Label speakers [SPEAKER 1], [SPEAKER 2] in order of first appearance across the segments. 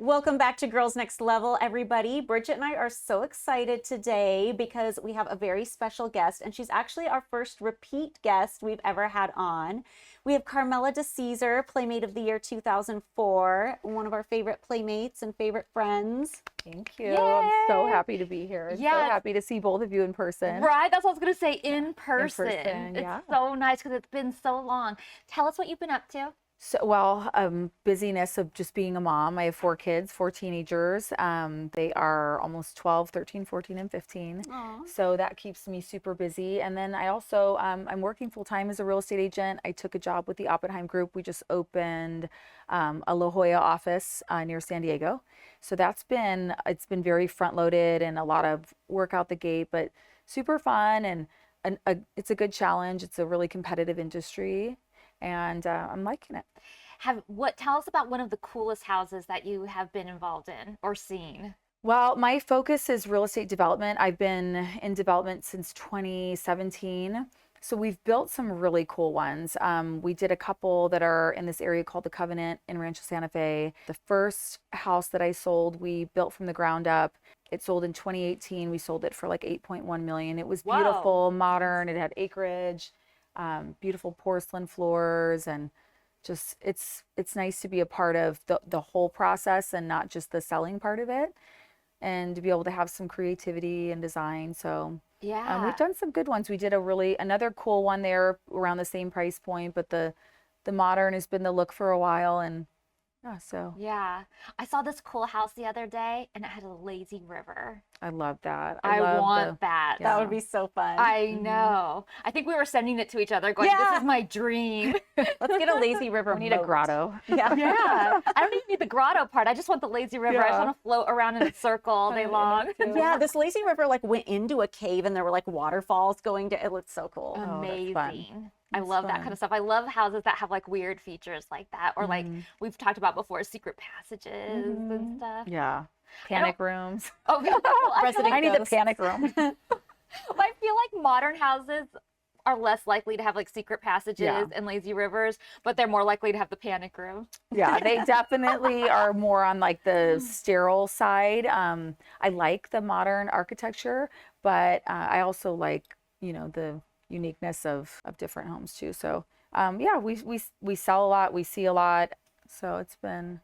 [SPEAKER 1] Welcome back to Girls Next Level, everybody. Bridget and I are so excited today because we have a very special guest, and she's actually our first repeat guest we've ever had on. We have Carmella DECESARE, Playmate of the Year 2004, one of our favorite playmates and favorite friends.
[SPEAKER 2] Thank you.
[SPEAKER 3] Yay!
[SPEAKER 2] I'm so happy to be here. And so happy to see both of you in person.
[SPEAKER 3] Right, that's what I was going to say, in person.
[SPEAKER 2] Yeah.
[SPEAKER 3] It's so nice because it's been so long. Tell us what you've been up to.
[SPEAKER 2] So, busyness of just being a mom. I have 4 kids, 4 teenagers. They are almost 12, 13, 14, and 15.
[SPEAKER 1] Aww.
[SPEAKER 2] So that keeps me super busy. And then I also, I'm working full time as a real estate agent. I took a job with the Oppenheim Group. We just opened a La Jolla office near San Diego. So it's been very front loaded and a lot of work out the gate, but super fun. And it's a good challenge. It's a really competitive industry. And I'm liking it.
[SPEAKER 3] Tell us about one of the coolest houses that you have been involved in or seen.
[SPEAKER 2] Well, my focus is real estate development. I've been in development since 2017. So we've built some really cool ones. We did a couple that are in this area called the Covenant in Rancho Santa Fe. The first house that I sold, we built from the ground up. It sold in 2018. We sold it for like 8.1 million. It was beautiful, modern. It had acreage. Beautiful porcelain floors, and just it's nice to be a part of the whole process and not just the selling part of it, and to be able to have some creativity and design. So
[SPEAKER 3] yeah,
[SPEAKER 2] we've done some good ones. We did another cool one there around the same price point, but the modern has been the look for a while, and
[SPEAKER 3] yeah. I saw this cool house the other day and it had a lazy river.
[SPEAKER 2] I love that.
[SPEAKER 3] I want that.
[SPEAKER 1] That would be so fun.
[SPEAKER 3] I know. I think we were sending it to each other going, this is my dream.
[SPEAKER 1] Let's get a lazy river.
[SPEAKER 2] We need a grotto.
[SPEAKER 1] Yeah.
[SPEAKER 3] Yeah. I don't even need the grotto part. I just want the lazy river. I just want to float around in a circle all day long.
[SPEAKER 1] Yeah, this lazy river like went into a cave and there were like waterfalls going to it. Looked so cool.
[SPEAKER 3] Amazing. I love that kind of stuff. I love houses that have like weird features like that, or like we've talked about before, secret passages and stuff.
[SPEAKER 2] Yeah. Panic rooms.
[SPEAKER 3] Oh,
[SPEAKER 2] I need the panic room.
[SPEAKER 3] I feel like modern houses are less likely to have like secret passages and lazy rivers, but they're more likely to have the panic room.
[SPEAKER 2] Yeah, they definitely are more on like the sterile side. I like the modern architecture, but I also like, the uniqueness of different homes too. So we sell a lot, we see a lot. So it's been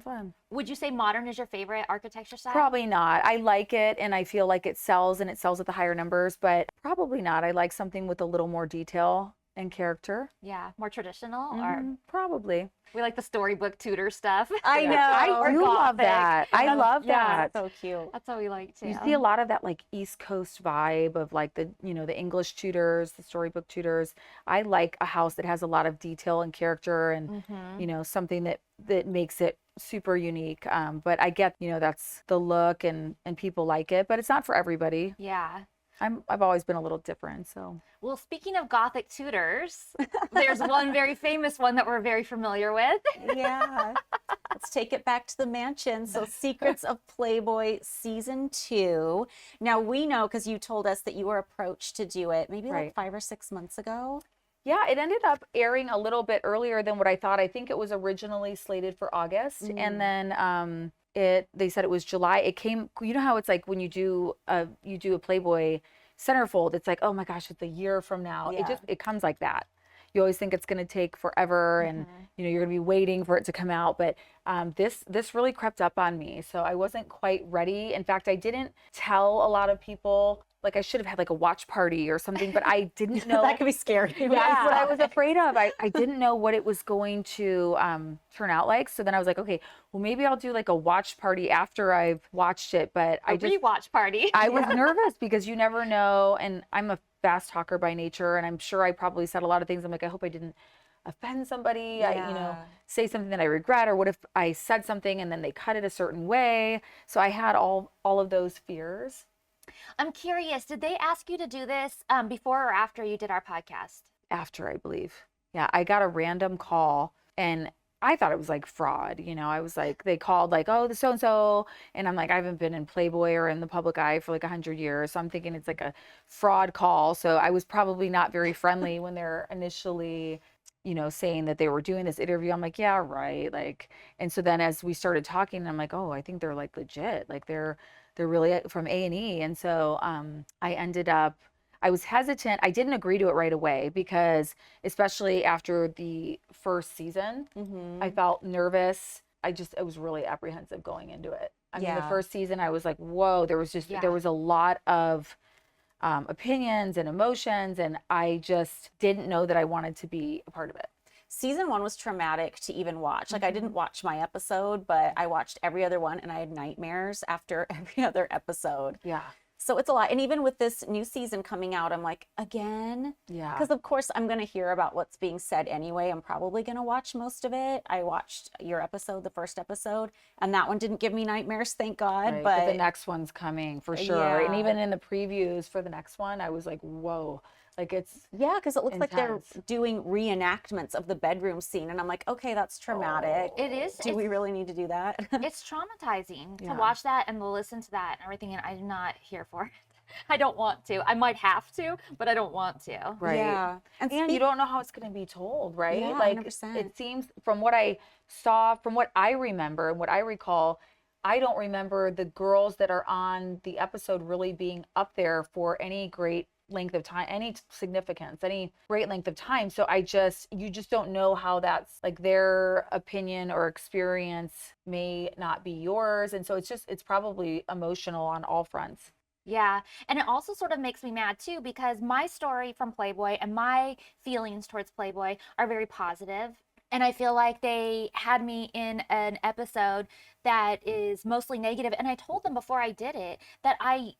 [SPEAKER 2] fun.
[SPEAKER 3] Would you say modern is your favorite architecture style?
[SPEAKER 2] Probably not. I like it and I feel like it sells at the higher numbers, but probably not. I like something with a little more detail and character.
[SPEAKER 3] Yeah, more traditional or
[SPEAKER 2] probably.
[SPEAKER 3] We like the storybook Tudor stuff.
[SPEAKER 1] I know.
[SPEAKER 2] I do love that. I love that.
[SPEAKER 1] So cute.
[SPEAKER 3] That's what we like too.
[SPEAKER 2] You see a lot of that like East Coast vibe of like the English Tudors, the storybook Tudors. I like a house that has a lot of detail and character and something that makes it super unique. But I get, that's the look and people like it, but it's not for everybody.
[SPEAKER 3] Yeah.
[SPEAKER 2] I've always been a little different, so.
[SPEAKER 3] Well, speaking of Gothic Tudors, there's one very famous one that we're very familiar with.
[SPEAKER 1] Yeah. Let's take it back to the mansion. So Secrets of Playboy Season 2. Now we know, because you told us that you were approached to do it maybe like 5 or 6 months ago.
[SPEAKER 2] Yeah, it ended up airing a little bit earlier than what I thought. I think it was originally slated for August, and then they said it was July. It came, how it's like when you do a Playboy centerfold, it's like, oh my gosh, it's a year from now.
[SPEAKER 1] Yeah.
[SPEAKER 2] It comes like that. You always think it's going to take forever and you're going to be waiting for it to come out, but this really crept up on me, so I wasn't quite ready. In fact, I didn't tell a lot of people. Like I should have had like a watch party or something, but I didn't know.
[SPEAKER 1] That could be scary.
[SPEAKER 2] That's what I was afraid of. I didn't know what it was going to turn out like. So then I was like, okay, well maybe I'll do like a watch party after I've watched it. But
[SPEAKER 3] a rewatch party.
[SPEAKER 2] I was nervous because you never know. And I'm a fast talker by nature, and I'm sure I probably said a lot of things. I'm like, I hope I didn't offend somebody. I say something that I regret, or what if I said something and then they cut it a certain way? So I had all of those fears.
[SPEAKER 3] I'm curious, did they ask you to do this before or after you did our podcast?
[SPEAKER 2] After, I believe. Yeah, I got a random call and I thought it was like fraud. I was like, they called like, oh, the so-and-so. And I'm like, I haven't been in Playboy or in the public eye for like 100 years. So I'm thinking it's like a fraud call. So I was probably not very friendly when they're initially saying that they were doing this interview. I'm like, yeah, right. Like, and so then as we started talking, I'm like, oh, I think they're like legit. Like they're really from A&E. And so I ended up, I was hesitant. I didn't agree to it right away because especially after the first season, I felt nervous. I was really apprehensive going into it. I mean, the first season I was like, whoa, there was a lot of opinions and emotions, and I just didn't know that I wanted to be a part of it.
[SPEAKER 1] Season 1 was traumatic to even watch. Like I didn't watch my episode, but I watched every other one and I had nightmares after every other episode.
[SPEAKER 2] Yeah.
[SPEAKER 1] So it's a lot. And even with this new season coming out, I'm like, again?
[SPEAKER 2] Yeah.
[SPEAKER 1] Because of course I'm going to hear about what's being said anyway. I'm probably going to watch most of it. I watched your episode, the first episode, and that one didn't give me nightmares, thank God.
[SPEAKER 2] Right.
[SPEAKER 1] But
[SPEAKER 2] the next one's coming for sure. And even in the previews for the next one, I was like, whoa. Like it's
[SPEAKER 1] because it looks like they're
[SPEAKER 2] intense.
[SPEAKER 1] doing reenactments of the bedroom scene, and I'm like, okay, that's traumatic.
[SPEAKER 3] It is.
[SPEAKER 1] Do we really need to do that?
[SPEAKER 3] It's traumatizing to watch that and to listen to that and everything, and I'm not here for it. I don't want to. I might have to, but I don't want to.
[SPEAKER 2] Right.
[SPEAKER 1] Yeah.
[SPEAKER 2] And you don't know how it's going to be told, right?
[SPEAKER 1] Yeah,
[SPEAKER 2] like
[SPEAKER 1] 100%.
[SPEAKER 2] It seems from what I saw, from what I remember and what I recall, I don't remember the girls that are on the episode really being up there for any great length of time, any significance, any great length of time. So you just don't know how that's like their opinion or experience may not be yours. And so it's probably emotional on all fronts.
[SPEAKER 3] Yeah. And it also sort of makes me mad too, because my story from Playboy and my feelings towards Playboy are very positive. And I feel like they had me in an episode that is mostly negative. And I told them before I did it that I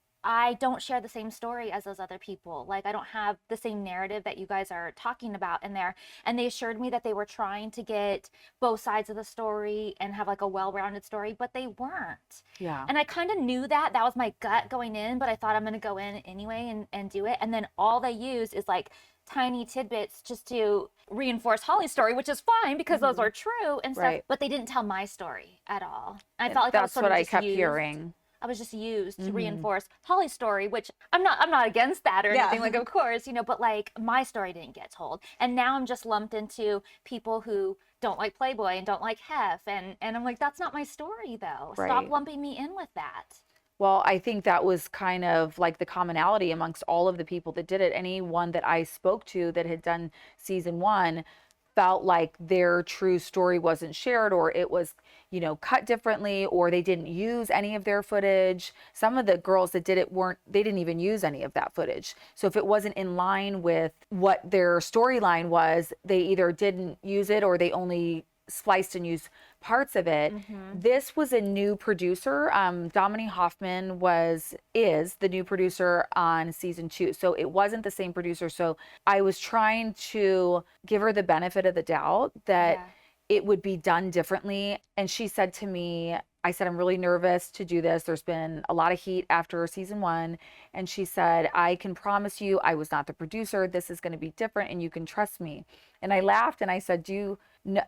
[SPEAKER 3] don't share the same story as those other people. Like I don't have the same narrative that you guys are talking about in there. And they assured me that they were trying to get both sides of the story and have like a well-rounded story, but they weren't.
[SPEAKER 2] Yeah.
[SPEAKER 3] And I kind of knew that was my gut going in, but I thought I'm going to go in anyway and do it. And then all they use is like tiny tidbits just to reinforce Holly's story, which is fine because those are true and stuff,
[SPEAKER 2] Right.
[SPEAKER 3] but they didn't tell my story at all. I felt like
[SPEAKER 2] that's
[SPEAKER 3] I was
[SPEAKER 2] what I
[SPEAKER 3] just
[SPEAKER 2] kept
[SPEAKER 3] used.
[SPEAKER 2] hearing.
[SPEAKER 3] I was just used to reinforce Holly's story, which I'm not against that or anything, like of course, but like my story didn't get told. And now I'm just lumped into people who don't like Playboy and don't like Hef. And I'm like, that's not my story though.
[SPEAKER 2] Right.
[SPEAKER 3] Stop lumping me in with that.
[SPEAKER 2] Well, I think that was kind of like the commonality amongst all of the people that did it. Anyone that I spoke to that had done season 1 felt like their true story wasn't shared, or it was, cut differently, or they didn't use any of their footage. Some of the girls that did it they didn't even use any of that footage. So if it wasn't in line with what their storyline was, they either didn't use it or they only spliced and used parts of it. This was a new producer. Dominique Hoffman is the new producer on season 2. So it wasn't the same producer. So I was trying to give her the benefit of the doubt that it would be done differently. And she said to me, I said, I'm really nervous to do this. There's been a lot of heat after season 1. And she said, I can promise you, I was not the producer. This is going to be different and you can trust me. And I laughed and I said,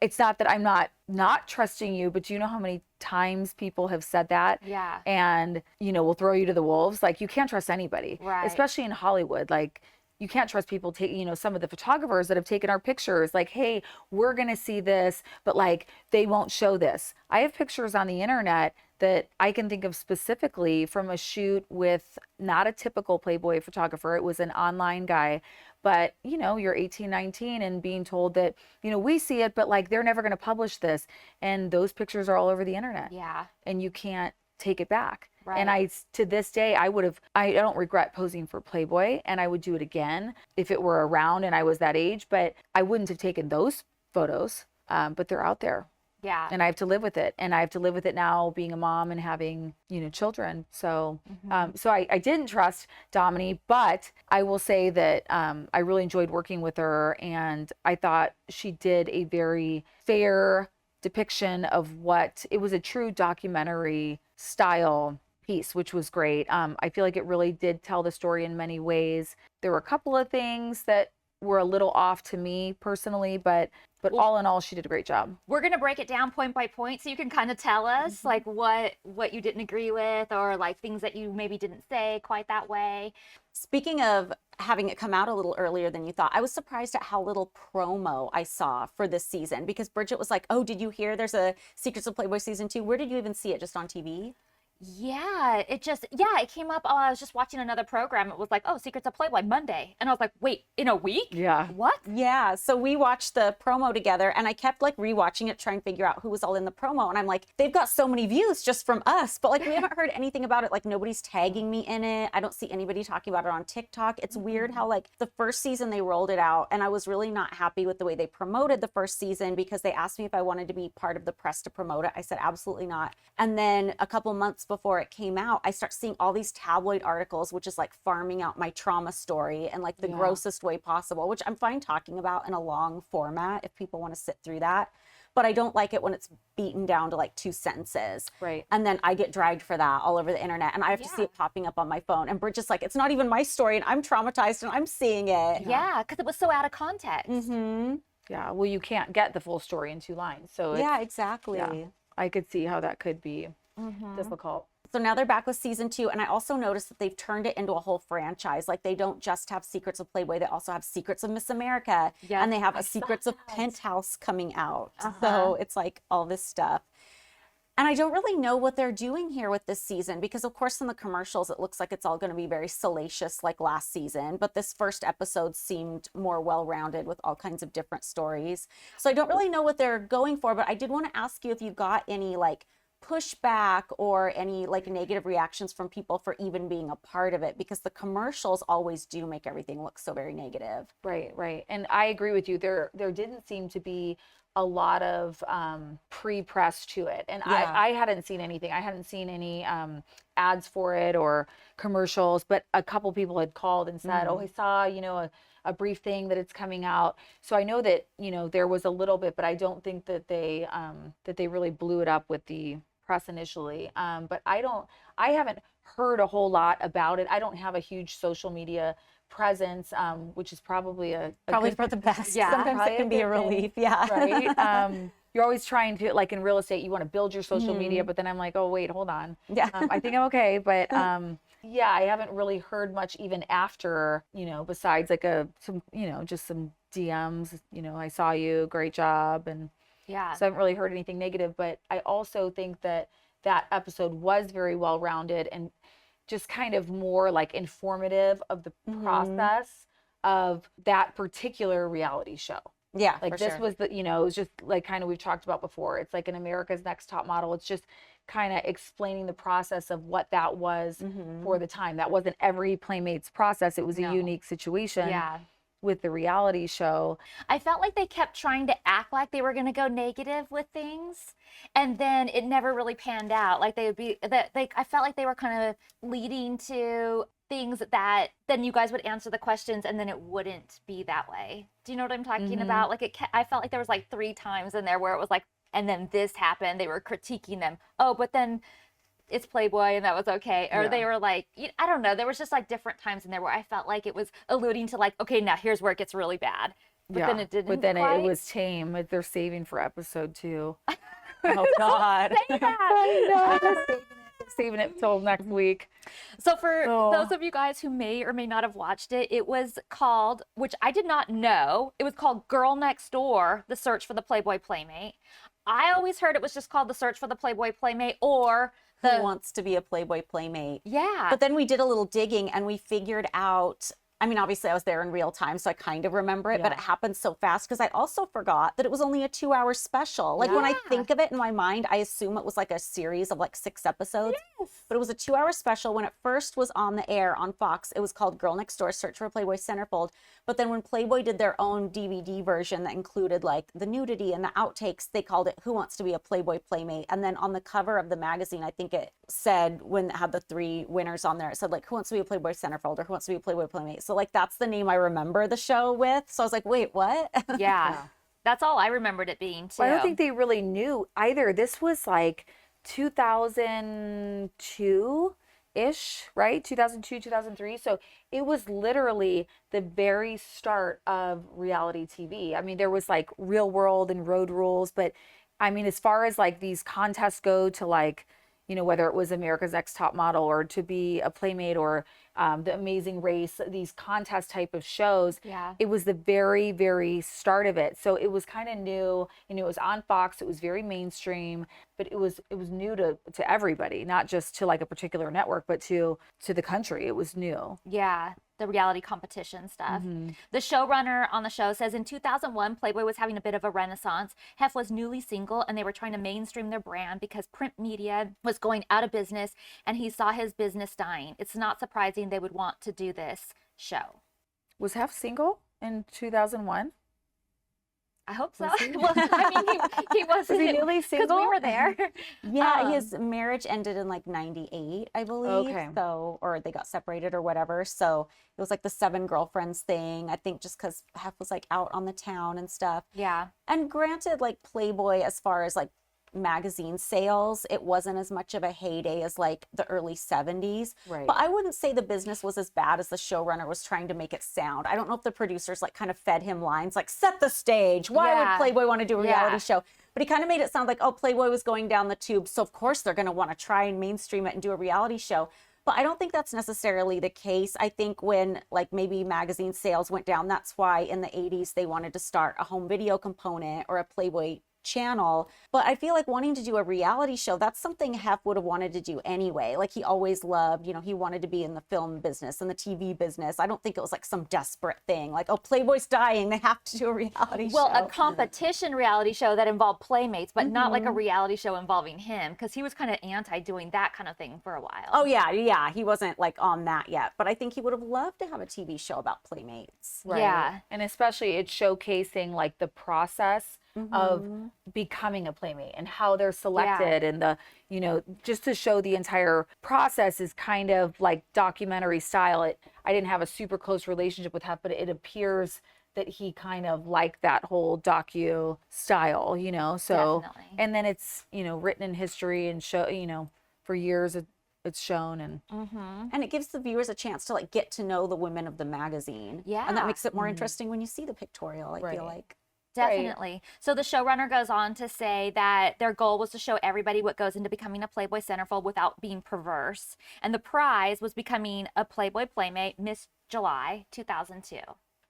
[SPEAKER 2] it's not that I'm not trusting you, but do you know how many times people have said that?
[SPEAKER 3] Yeah.
[SPEAKER 2] And, will throw you to the wolves. Like you can't trust anybody,
[SPEAKER 3] right.
[SPEAKER 2] Especially in Hollywood. Like you can't trust people some of the photographers that have taken our pictures, like, hey, we're going to see this, but like, they won't show this. I have pictures on the internet that I can think of specifically from a shoot with not a typical Playboy photographer. It was an online guy, but you're 18, 19 and being told that, we see it, but like, they're never going to publish this. And those pictures are all over the internet.
[SPEAKER 3] Yeah.
[SPEAKER 2] And you can't take it back.
[SPEAKER 3] Right.
[SPEAKER 2] And to this day, I don't regret posing for Playboy, and I would do it again if it were around and I was that age, but I wouldn't have taken those photos, but they're out there.
[SPEAKER 3] Yeah.
[SPEAKER 2] And I have to live with it. And I have to live with it now being a mom and having, children. So, so I didn't trust Dominique, but I will say that I really enjoyed working with her, and I thought she did a very fair depiction of it was a true documentary style piece, which was great. I feel like it really did tell the story in many ways. There were a couple of things that were a little off to me personally, but all in all, she did a great job.
[SPEAKER 3] We're going to break it down point by point so you can kind of tell us like what you didn't agree with, or like things that you maybe didn't say quite that way.
[SPEAKER 1] Speaking of having it come out a little earlier than you thought. I was surprised at how little promo I saw for this season, because Bridget was like, oh, did you hear there's a Secrets of Playboy season 2? Where did you even see it? Just on TV?
[SPEAKER 3] Yeah, it came up. I was just watching another program. It was like, oh, Secrets of Playboy Monday. And I was like, wait, in a week?
[SPEAKER 2] Yeah.
[SPEAKER 3] What?
[SPEAKER 1] Yeah, so we watched the promo together, and I kept like rewatching it, trying to figure out who was all in the promo. And I'm like, they've got so many views just from us, but like we haven't heard anything about it. Like nobody's tagging me in it. I don't see anybody talking about it on TikTok. It's weird how like the first season they rolled it out, and I was really not happy with the way they promoted the first season, because they asked me if I wanted to be part of the press to promote it. I said absolutely not. And then a couple months before it came out, I start seeing all these tabloid articles, which is like farming out my trauma story in like the grossest way possible, which I'm fine talking about in a long format if people want to sit through that. But I don't like it when it's beaten down to like 2 sentences.
[SPEAKER 2] Right.
[SPEAKER 1] And then I get dragged for that all over the internet, and I have to see it popping up on my phone. And Bridget's like, it's not even my story, and I'm traumatized and I'm seeing it.
[SPEAKER 3] Yeah, because it was so out of context.
[SPEAKER 2] Yeah. Well, you can't get the full story in 2 lines. So it's,
[SPEAKER 1] Yeah, exactly.
[SPEAKER 2] yeah, I could see how that could be difficult.
[SPEAKER 1] So now they're back with season 2, and I also noticed that they've turned it into a whole franchise. Like they don't just have Secrets of Playboy, they also have Secrets of Miss America, and they have a Secrets of Penthouse coming out. So it's like all this stuff. And I don't really know what they're doing here with this season, because of course in the commercials it looks like it's all going to be very salacious like last season, but this first episode seemed more well-rounded with all kinds of different stories. So I don't really know what they're going for, but I did want to ask you if you got any like pushback or any like negative reactions from people for even being a part of it, because the commercials always do make everything look so very negative.
[SPEAKER 2] Right, right. And I agree with you. There didn't seem to be a lot of pre-press to it. And I hadn't seen anything. I hadn't seen any ads for it or commercials, but a couple people had called and said, oh, I saw, a brief thing that it's coming out. So I know that, there was a little bit, but I don't think that they really blew it up with the press initially. But I haven't heard a whole lot about it. I don't have a huge social media presence, which is probably
[SPEAKER 1] probably for the best.
[SPEAKER 3] Yeah,
[SPEAKER 1] sometimes it can be a relief. Yeah.
[SPEAKER 2] Right. You're always trying to, like in real estate, you want to build your social media, but then I'm like, oh wait, hold on.
[SPEAKER 1] Yeah.
[SPEAKER 2] I think I'm okay, but yeah, I haven't really heard much even after, besides like just some DMs, I saw you, great job, and so I haven't really heard anything negative. But I also think that episode was very well rounded and just kind of more like informative of the process of that particular reality show.
[SPEAKER 1] Yeah,
[SPEAKER 2] like this was the, it was just like kind of we've talked about before. It's like an America's Next Top Model. It's just kind of explaining the process of what that was for the time. That wasn't every Playmate's process. It was a unique situation.
[SPEAKER 3] Yeah.
[SPEAKER 2] With the reality show.
[SPEAKER 3] I felt like they kept trying to act like they were going to go negative with things, and then it never really panned out. Like I felt like they were kind of leading to things that then you guys would answer the questions and then it wouldn't be that way. Do you know what I'm talking about? Like I felt like there was like 3 times in there where it was like, and then this happened. They were critiquing them. Oh, but then it's Playboy and that was okay. Or they were like, I don't know. There was just like different times in there where I felt like it was alluding to like, okay, now here's where it gets really bad. But then it didn't.
[SPEAKER 2] But then
[SPEAKER 3] quite.
[SPEAKER 2] it was tame. They're saving for episode 2.
[SPEAKER 1] Oh God.
[SPEAKER 3] Say that.
[SPEAKER 2] They're saving it till next week.
[SPEAKER 3] So for those of you guys who may or may not have watched it, it was called, which I did not know, it was called Girl Next Door, The Search for the Playboy Playmate. I always heard it was just called The Search for the Playboy Playmate, or
[SPEAKER 1] Who Wants to Be a Playboy Playmate.
[SPEAKER 3] Yeah.
[SPEAKER 1] But then we did a little digging and we figured out, I mean, obviously I was there in real time, so I kind of remember it, but it happened so fast because I also forgot that it was only a 2-hour special. Like when I think of it in my mind, I assume it was like a series of like 6 episodes, but it was a 2-hour special. When it first was on the air on Fox, it was called Girl Next Door, Search for a Playboy Centerfold. But then when Playboy did their own DVD version that included like the nudity and the outtakes, they called it Who Wants to Be a Playboy Playmate. And then on the cover of the magazine, I think it said, when it had the 3 winners on there, it said like Who Wants to Be a Playboy Centerfold or Who Wants to Be a Playboy Playmate. So like that's the name I remember the show with. So I was like, wait, what?
[SPEAKER 3] Yeah. That's all I remembered it being too.
[SPEAKER 2] Well, I don't think they really knew either. This was like 2002-ish, right? 2002, 2003. So it was literally the very start of reality TV. I mean, there was like Real World and Road Rules, but I mean, as far as like these contests go to like, you know, whether it was America's Next Top Model or to be a Playmate or The Amazing Race, these contest type of shows.
[SPEAKER 3] Yeah.
[SPEAKER 2] It was the very, very start of it. So it was kind of new. You know, it was on Fox. It was very mainstream, but it was new to everybody, not just to like a particular network, but to the country. It was new.
[SPEAKER 3] Yeah, the reality competition stuff. The showrunner on the show says in 2001, Playboy was having a bit of a renaissance. Hef was newly single and they were trying to mainstream their brand because print media was going out of business and he saw his business dying. It's not surprising they would want to do this show.
[SPEAKER 2] Was Hef single in 2001?
[SPEAKER 3] I hope so.
[SPEAKER 2] Was he?
[SPEAKER 3] Well, I mean, he wasn't.
[SPEAKER 2] Was he newly
[SPEAKER 3] Because
[SPEAKER 2] single?
[SPEAKER 3] we were there.
[SPEAKER 1] Yeah, his marriage ended in like 98, I believe.
[SPEAKER 2] Okay.
[SPEAKER 1] So, or they got separated or whatever. So it was like the 7 girlfriends thing. I think just because Hef was like out on the town and stuff.
[SPEAKER 3] Yeah.
[SPEAKER 1] And granted, like Playboy, as far as like magazine sales, it wasn't as much of a heyday as like the early 70s.
[SPEAKER 2] Right.
[SPEAKER 1] But I wouldn't say the business was as bad as the showrunner was trying to make it sound. I don't know if the producers like kind of fed him lines like, set the stage. Why
[SPEAKER 3] Yeah.
[SPEAKER 1] would Playboy want to do a reality
[SPEAKER 3] Yeah.
[SPEAKER 1] show? But he kind of made it sound like, oh, Playboy was going down the tube. So of course they're going to want to try and mainstream it and do a reality show. But I don't think that's necessarily the case. I think when like maybe magazine sales went down, that's why in the 80s they wanted to start a home video component or a Playboy channel. But I feel like wanting to do a reality show, that's something Hef would have wanted to do anyway. Like he always loved, you know, he wanted to be in the film business and the TV business. I don't think it was like some desperate thing like, oh, Playboy's dying, they have to do a reality
[SPEAKER 3] Well,
[SPEAKER 1] show.
[SPEAKER 3] a competition reality show that involved Playmates, but not like a reality show involving him, because he was kind of anti doing that kind of thing for a while.
[SPEAKER 1] Oh yeah, he wasn't like on that yet, but I think he would have loved to have a TV show about Playmates.
[SPEAKER 2] Right.
[SPEAKER 3] Yeah.
[SPEAKER 2] And especially it's showcasing like the process of becoming a Playmate and how they're selected and the, you know, just to show the entire process is kind of like documentary style. I didn't have a super close relationship with Hef, but it appears that he kind of liked that whole docu style, you know, so,
[SPEAKER 3] Definitely.
[SPEAKER 2] and then it's, you know, written in history and show, you know, for years it's shown and
[SPEAKER 1] And it gives the viewers a chance to like get to know the women of the magazine.
[SPEAKER 3] Yeah.
[SPEAKER 1] And that makes it more interesting when you see the pictorial, I feel
[SPEAKER 2] Right.
[SPEAKER 1] like.
[SPEAKER 3] Definitely. So the showrunner goes on to say that their goal was to show everybody what goes into becoming a Playboy centerfold without being perverse. And the prize was becoming a Playboy Playmate Miss July 2002.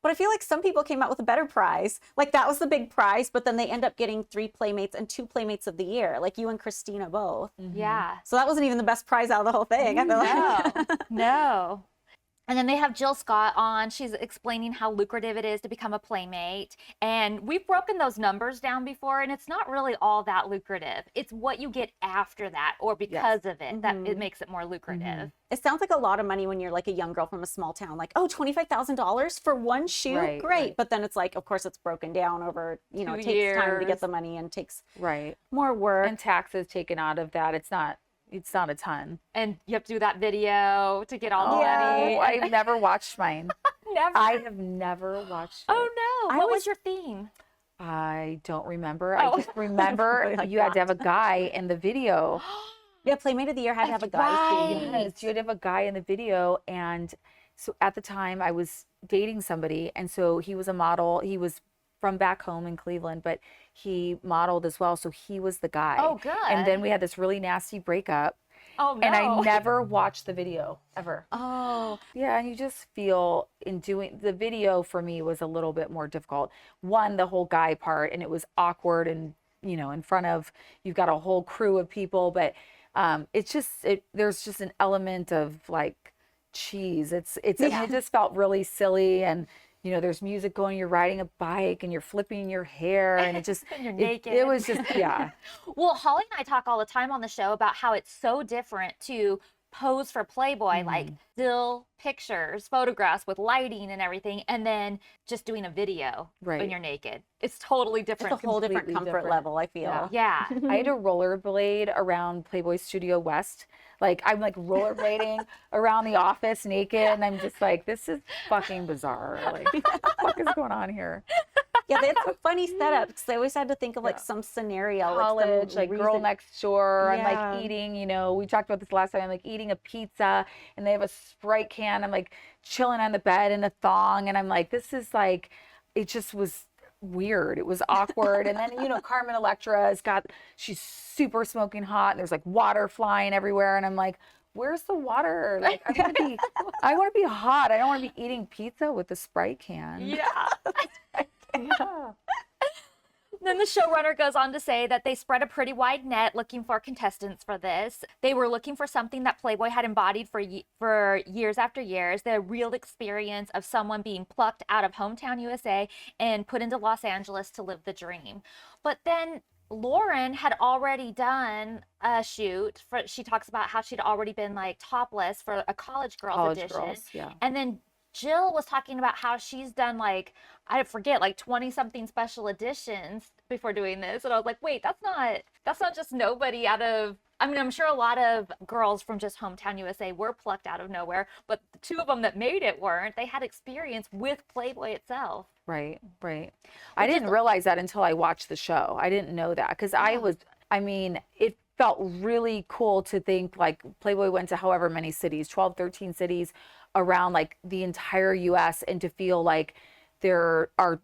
[SPEAKER 1] But I feel like some people came out with a better prize. Like that was the big prize, but then they end up getting 3 Playmates and 2 Playmates of the Year, like you and Christina both.
[SPEAKER 3] Yeah.
[SPEAKER 1] So that wasn't even the best prize out of the whole thing. I feel like.
[SPEAKER 3] No. No. And then they have Jill Scott on. She's explaining how lucrative it is to become a Playmate. And we've broken those numbers down before, and it's not really all that lucrative. It's what you get after that or because of it that it makes it more lucrative.
[SPEAKER 1] It sounds like a lot of money when you're like a young girl from a small town, like, oh, $25,000 for one shoot?
[SPEAKER 2] Right,
[SPEAKER 1] Great.
[SPEAKER 2] right.
[SPEAKER 1] But then it's like, of course, it's broken down over, you know,
[SPEAKER 3] 2
[SPEAKER 1] it takes time to
[SPEAKER 3] years.
[SPEAKER 1] get the money and takes
[SPEAKER 2] right.
[SPEAKER 1] more work.
[SPEAKER 2] And taxes taken out of that. It's not a ton.
[SPEAKER 3] And you have to do that video to get all the money.
[SPEAKER 2] Oh, I've never watched mine.
[SPEAKER 3] Never.
[SPEAKER 2] I have never watched it.
[SPEAKER 3] Oh no.
[SPEAKER 1] I
[SPEAKER 3] What
[SPEAKER 1] was-
[SPEAKER 3] was your theme?
[SPEAKER 2] I don't remember.
[SPEAKER 3] Oh.
[SPEAKER 2] I just remember
[SPEAKER 1] Really like
[SPEAKER 2] you had to have a
[SPEAKER 1] that.
[SPEAKER 2] guy in the video.
[SPEAKER 1] Yeah, Playmate of the Year had to have a guy
[SPEAKER 3] Right.
[SPEAKER 1] scene.
[SPEAKER 2] Yes, you had to have a guy in the video. And so at the time I was dating somebody. And so he was a model. He was from back home in Cleveland, but he modeled as well. So he was the guy.
[SPEAKER 3] Oh, good.
[SPEAKER 2] And then we had this really nasty breakup.
[SPEAKER 3] Oh no.
[SPEAKER 2] And I never watched the video ever.
[SPEAKER 1] Oh,
[SPEAKER 2] Yeah, and you just feel in doing the video for me was a little bit more difficult. One, the whole guy part, and it was awkward and, you know, in front of, you've got a whole crew of people, but it's just, there's just an element of like cheese. I mean, it just felt really silly and, you know, there's music going, you're riding a bike and you're flipping your hair and it just,
[SPEAKER 3] And you're
[SPEAKER 2] it
[SPEAKER 3] naked.
[SPEAKER 2] was just, yeah.
[SPEAKER 3] Well, Holly and I talk all the time on the show about how it's so different to pose for Playboy, like still pictures, photographs with lighting and everything, and then just doing a video when
[SPEAKER 2] Right.
[SPEAKER 3] you're naked. It's totally
[SPEAKER 1] it's
[SPEAKER 3] different.
[SPEAKER 1] a whole different
[SPEAKER 2] completely
[SPEAKER 1] comfort
[SPEAKER 2] different.
[SPEAKER 1] level, I feel.
[SPEAKER 2] Yeah.
[SPEAKER 3] Yeah.
[SPEAKER 2] I had to rollerblade around Playboy Studio West. Like I'm like rollerblading around the office naked, and I'm just like, this is fucking bizarre. Like, what the fuck is going on here?
[SPEAKER 1] Yeah, they had some funny setups. They always had to think of like
[SPEAKER 2] Yeah.
[SPEAKER 1] some scenario.
[SPEAKER 2] College,
[SPEAKER 1] some
[SPEAKER 2] like girl
[SPEAKER 1] reason-
[SPEAKER 2] next door. I'm
[SPEAKER 1] Yeah.
[SPEAKER 2] like eating, you know, we talked about this last time. I'm like eating a pizza, and they have a Sprite can. I'm like chilling on the bed in a thong, and I'm like, this is like, it just was weird. It was awkward. And then, Carmen Electra she's super smoking hot and there's like water flying everywhere. And I'm like, where's the water? Like, I want to be hot. I don't want to be eating pizza with a Sprite can.
[SPEAKER 3] Yeah.
[SPEAKER 2] Yeah.
[SPEAKER 3] Then the showrunner goes on to say that they spread a pretty wide net looking for contestants for this. They were looking for something that Playboy had embodied for years after years, the real experience of someone being plucked out of hometown USA and put into Los Angeles to live the dream. But then Lauren had already done a shoot she talks about how she'd already been like topless for a college girls edition.
[SPEAKER 2] Yeah.
[SPEAKER 3] And then Jill was talking about how she's done like, I forget, like 20 something special editions before doing this. And I was like, wait, that's not just nobody out of, I mean, I'm sure a lot of girls from just hometown USA were plucked out of nowhere, but the two of them that made it weren't. They had experience with Playboy itself.
[SPEAKER 2] Right. I didn't realize that until I watched the show. I didn't know that because it felt really cool to think like Playboy went to however many cities, 12, 13 cities around like the entire US, and to feel like there are,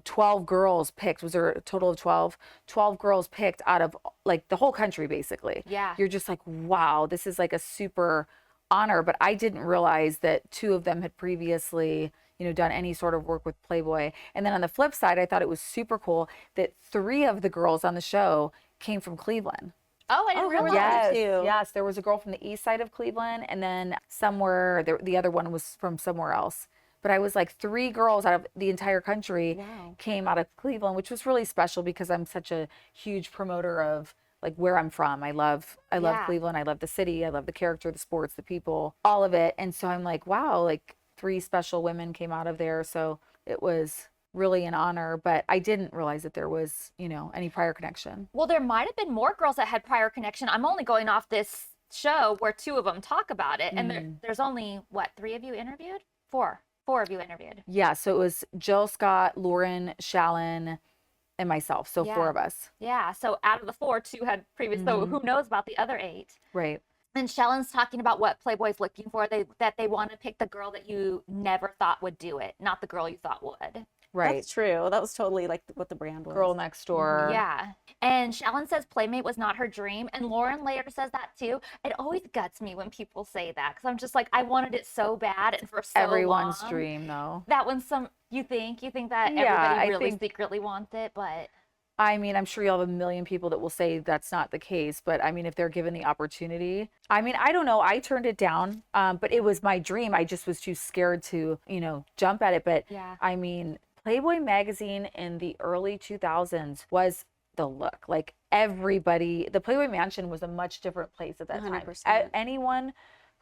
[SPEAKER 2] 12 girls picked. Was there a total of 12? 12 girls picked out of like the whole country, basically.
[SPEAKER 3] Yeah.
[SPEAKER 2] You're just like, wow, this is like a super honor. But I didn't realize that two of them had previously, done any sort of work with Playboy. And then on the flip side, I thought it was super cool that 3 of the girls on the show came from Cleveland.
[SPEAKER 3] Oh, I didn't realize.
[SPEAKER 1] that too.
[SPEAKER 2] Yes, there was a girl from the east side of Cleveland, and then the other one was from somewhere else. But I was like 3 girls out of the entire country came out of Cleveland, which was really special because I'm such a huge promoter of like where I'm from. I love Cleveland. I love the city. I love the character, the sports, the people, all of it. And so I'm like, wow, like 3 special women came out of there. So it was really an honor, but I didn't realize that there was, any prior connection.
[SPEAKER 3] Well, there might have been more girls that had prior connection. I'm only going off this show where 2 of them talk about it. And there's only, 3 of you interviewed? 4 of you interviewed.
[SPEAKER 2] Yeah. So it was Jill Scott, Lauren, Shallon, and myself. So 4 of us.
[SPEAKER 3] Yeah. So out of the 4, 2 had previous. So who knows about the other 8?
[SPEAKER 2] Right.
[SPEAKER 3] And Shallon's talking about what Playboy's looking for. That they want to pick the girl that you never thought would do it, not the girl you thought would.
[SPEAKER 2] Right.
[SPEAKER 1] That's true. That was totally like what the brand was.
[SPEAKER 2] Girl next door.
[SPEAKER 3] Yeah. And Shallon says Playmate was not her dream. And Lauren later says that too. It always guts me when people say that because I'm just like, I wanted it so bad and for so
[SPEAKER 2] Everyone's
[SPEAKER 3] long.
[SPEAKER 2] dream, though.
[SPEAKER 3] That one's you think that everybody really secretly wants it, but
[SPEAKER 2] I mean, I'm sure you'll have a million people that will say that's not the case, but I mean, if they're given the opportunity, I mean, I don't know. I turned it down, but it was my dream. I just was too scared to, jump at it. But
[SPEAKER 3] yeah.
[SPEAKER 2] I mean, Playboy magazine in the early 2000s was the look. Like the Playboy Mansion was a much different place at that
[SPEAKER 1] 100%.
[SPEAKER 2] time. Anyone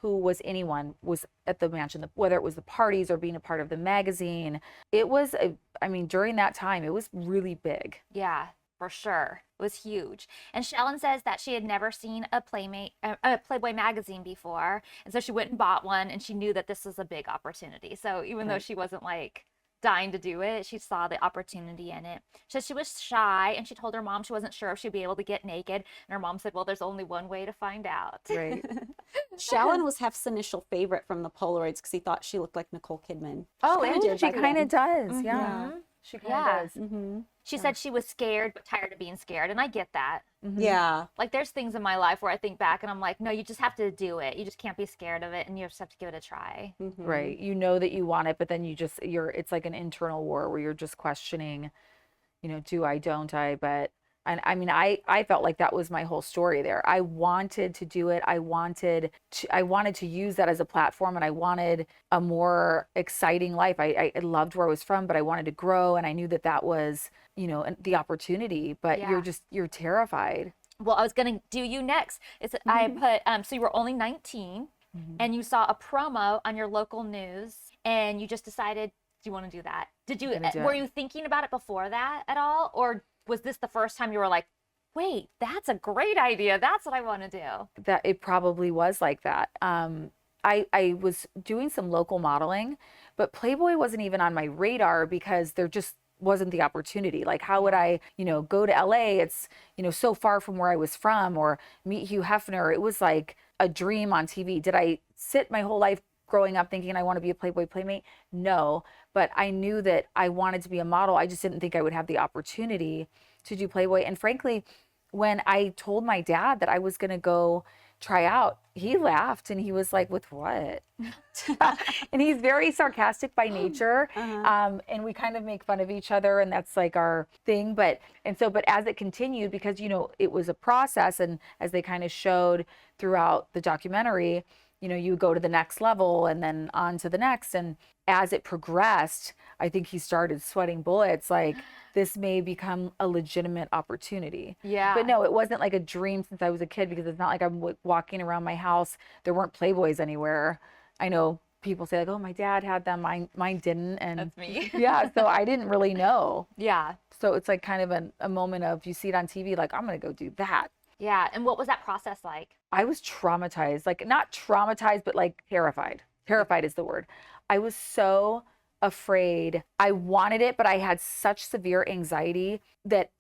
[SPEAKER 2] was at the mansion, whether it was the parties or being a part of the magazine. It was, during that time, it was really big.
[SPEAKER 3] Yeah, for sure. It was huge. And Shallon says that she had never seen a Playboy magazine before. And so she went and bought one and she knew that this was a big opportunity. So even though she wasn't like dying to do it, she saw the opportunity in it. She said she was shy and she told her mom she wasn't sure if she'd be able to get naked. And her mom said, well, there's only one way to find out.
[SPEAKER 2] Right.
[SPEAKER 1] Shallon was Hef's initial favorite from the Polaroids because he thought she looked like Nicole Kidman.
[SPEAKER 2] She kind of does. Yeah. She kind of does.
[SPEAKER 1] Mm-hmm.
[SPEAKER 3] She said she was scared but tired of being scared. And I get that.
[SPEAKER 2] Mm-hmm.
[SPEAKER 1] Yeah.
[SPEAKER 3] Like there's things in my life where I think back and I'm like, no, you just have to do it. You just can't be scared of it and you just have to give it a try.
[SPEAKER 1] Mm-hmm.
[SPEAKER 2] Right. You know that you want it, but then it's like an internal war where you're just questioning, do I, don't I? But, and I mean, I felt like that was my whole story there. I wanted to do it. I wanted to use that as a platform and I wanted a more exciting life. I loved where I was from, but I wanted to grow. And I knew that was, the opportunity, but you're terrified.
[SPEAKER 3] Well, I was going to do you next. I put, so you were only 19 and you saw a promo on your local news and you just decided, do you want to do that? Were you thinking about it before that at all? Or was this the first time you were like, wait, that's a great idea. That's what I want to do.
[SPEAKER 2] That it probably was like that. I was doing some local modeling, but Playboy wasn't even on my radar because there just wasn't the opportunity. Like, how would I, go to LA? It's, so far from where I was from, or meet Hugh Hefner. It was like a dream on TV. Did I sit my whole life growing up thinking I want to be a Playboy playmate? No, but I knew that I wanted to be a model. I just didn't think I would have the opportunity to do Playboy. And frankly, when I told my dad that I was going to go try out, he laughed and he was like, with what? And he's very sarcastic by nature. And we kind of make fun of each other, and that's like our thing. But as it continued, because, it was a process, and as they kind of showed throughout the documentary, you go to the next level and then on to the next. And as it progressed, I think he started sweating bullets like, this may become a legitimate opportunity.
[SPEAKER 3] Yeah.
[SPEAKER 2] But no, it wasn't like a dream since I was a kid, because it's not like I'm walking around my house. There weren't Playboys anywhere. I know people say like, oh, my dad had them. Mine didn't. And
[SPEAKER 3] That's me.
[SPEAKER 2] yeah, so I didn't really know.
[SPEAKER 3] Yeah.
[SPEAKER 2] So it's like kind of a moment of, you see it on TV, like, I'm going to go do that.
[SPEAKER 3] Yeah. And what was that process like?
[SPEAKER 2] I was traumatized, like not traumatized, but like terrified. Terrified is the word. I was so afraid. I wanted it, but I had such severe anxiety that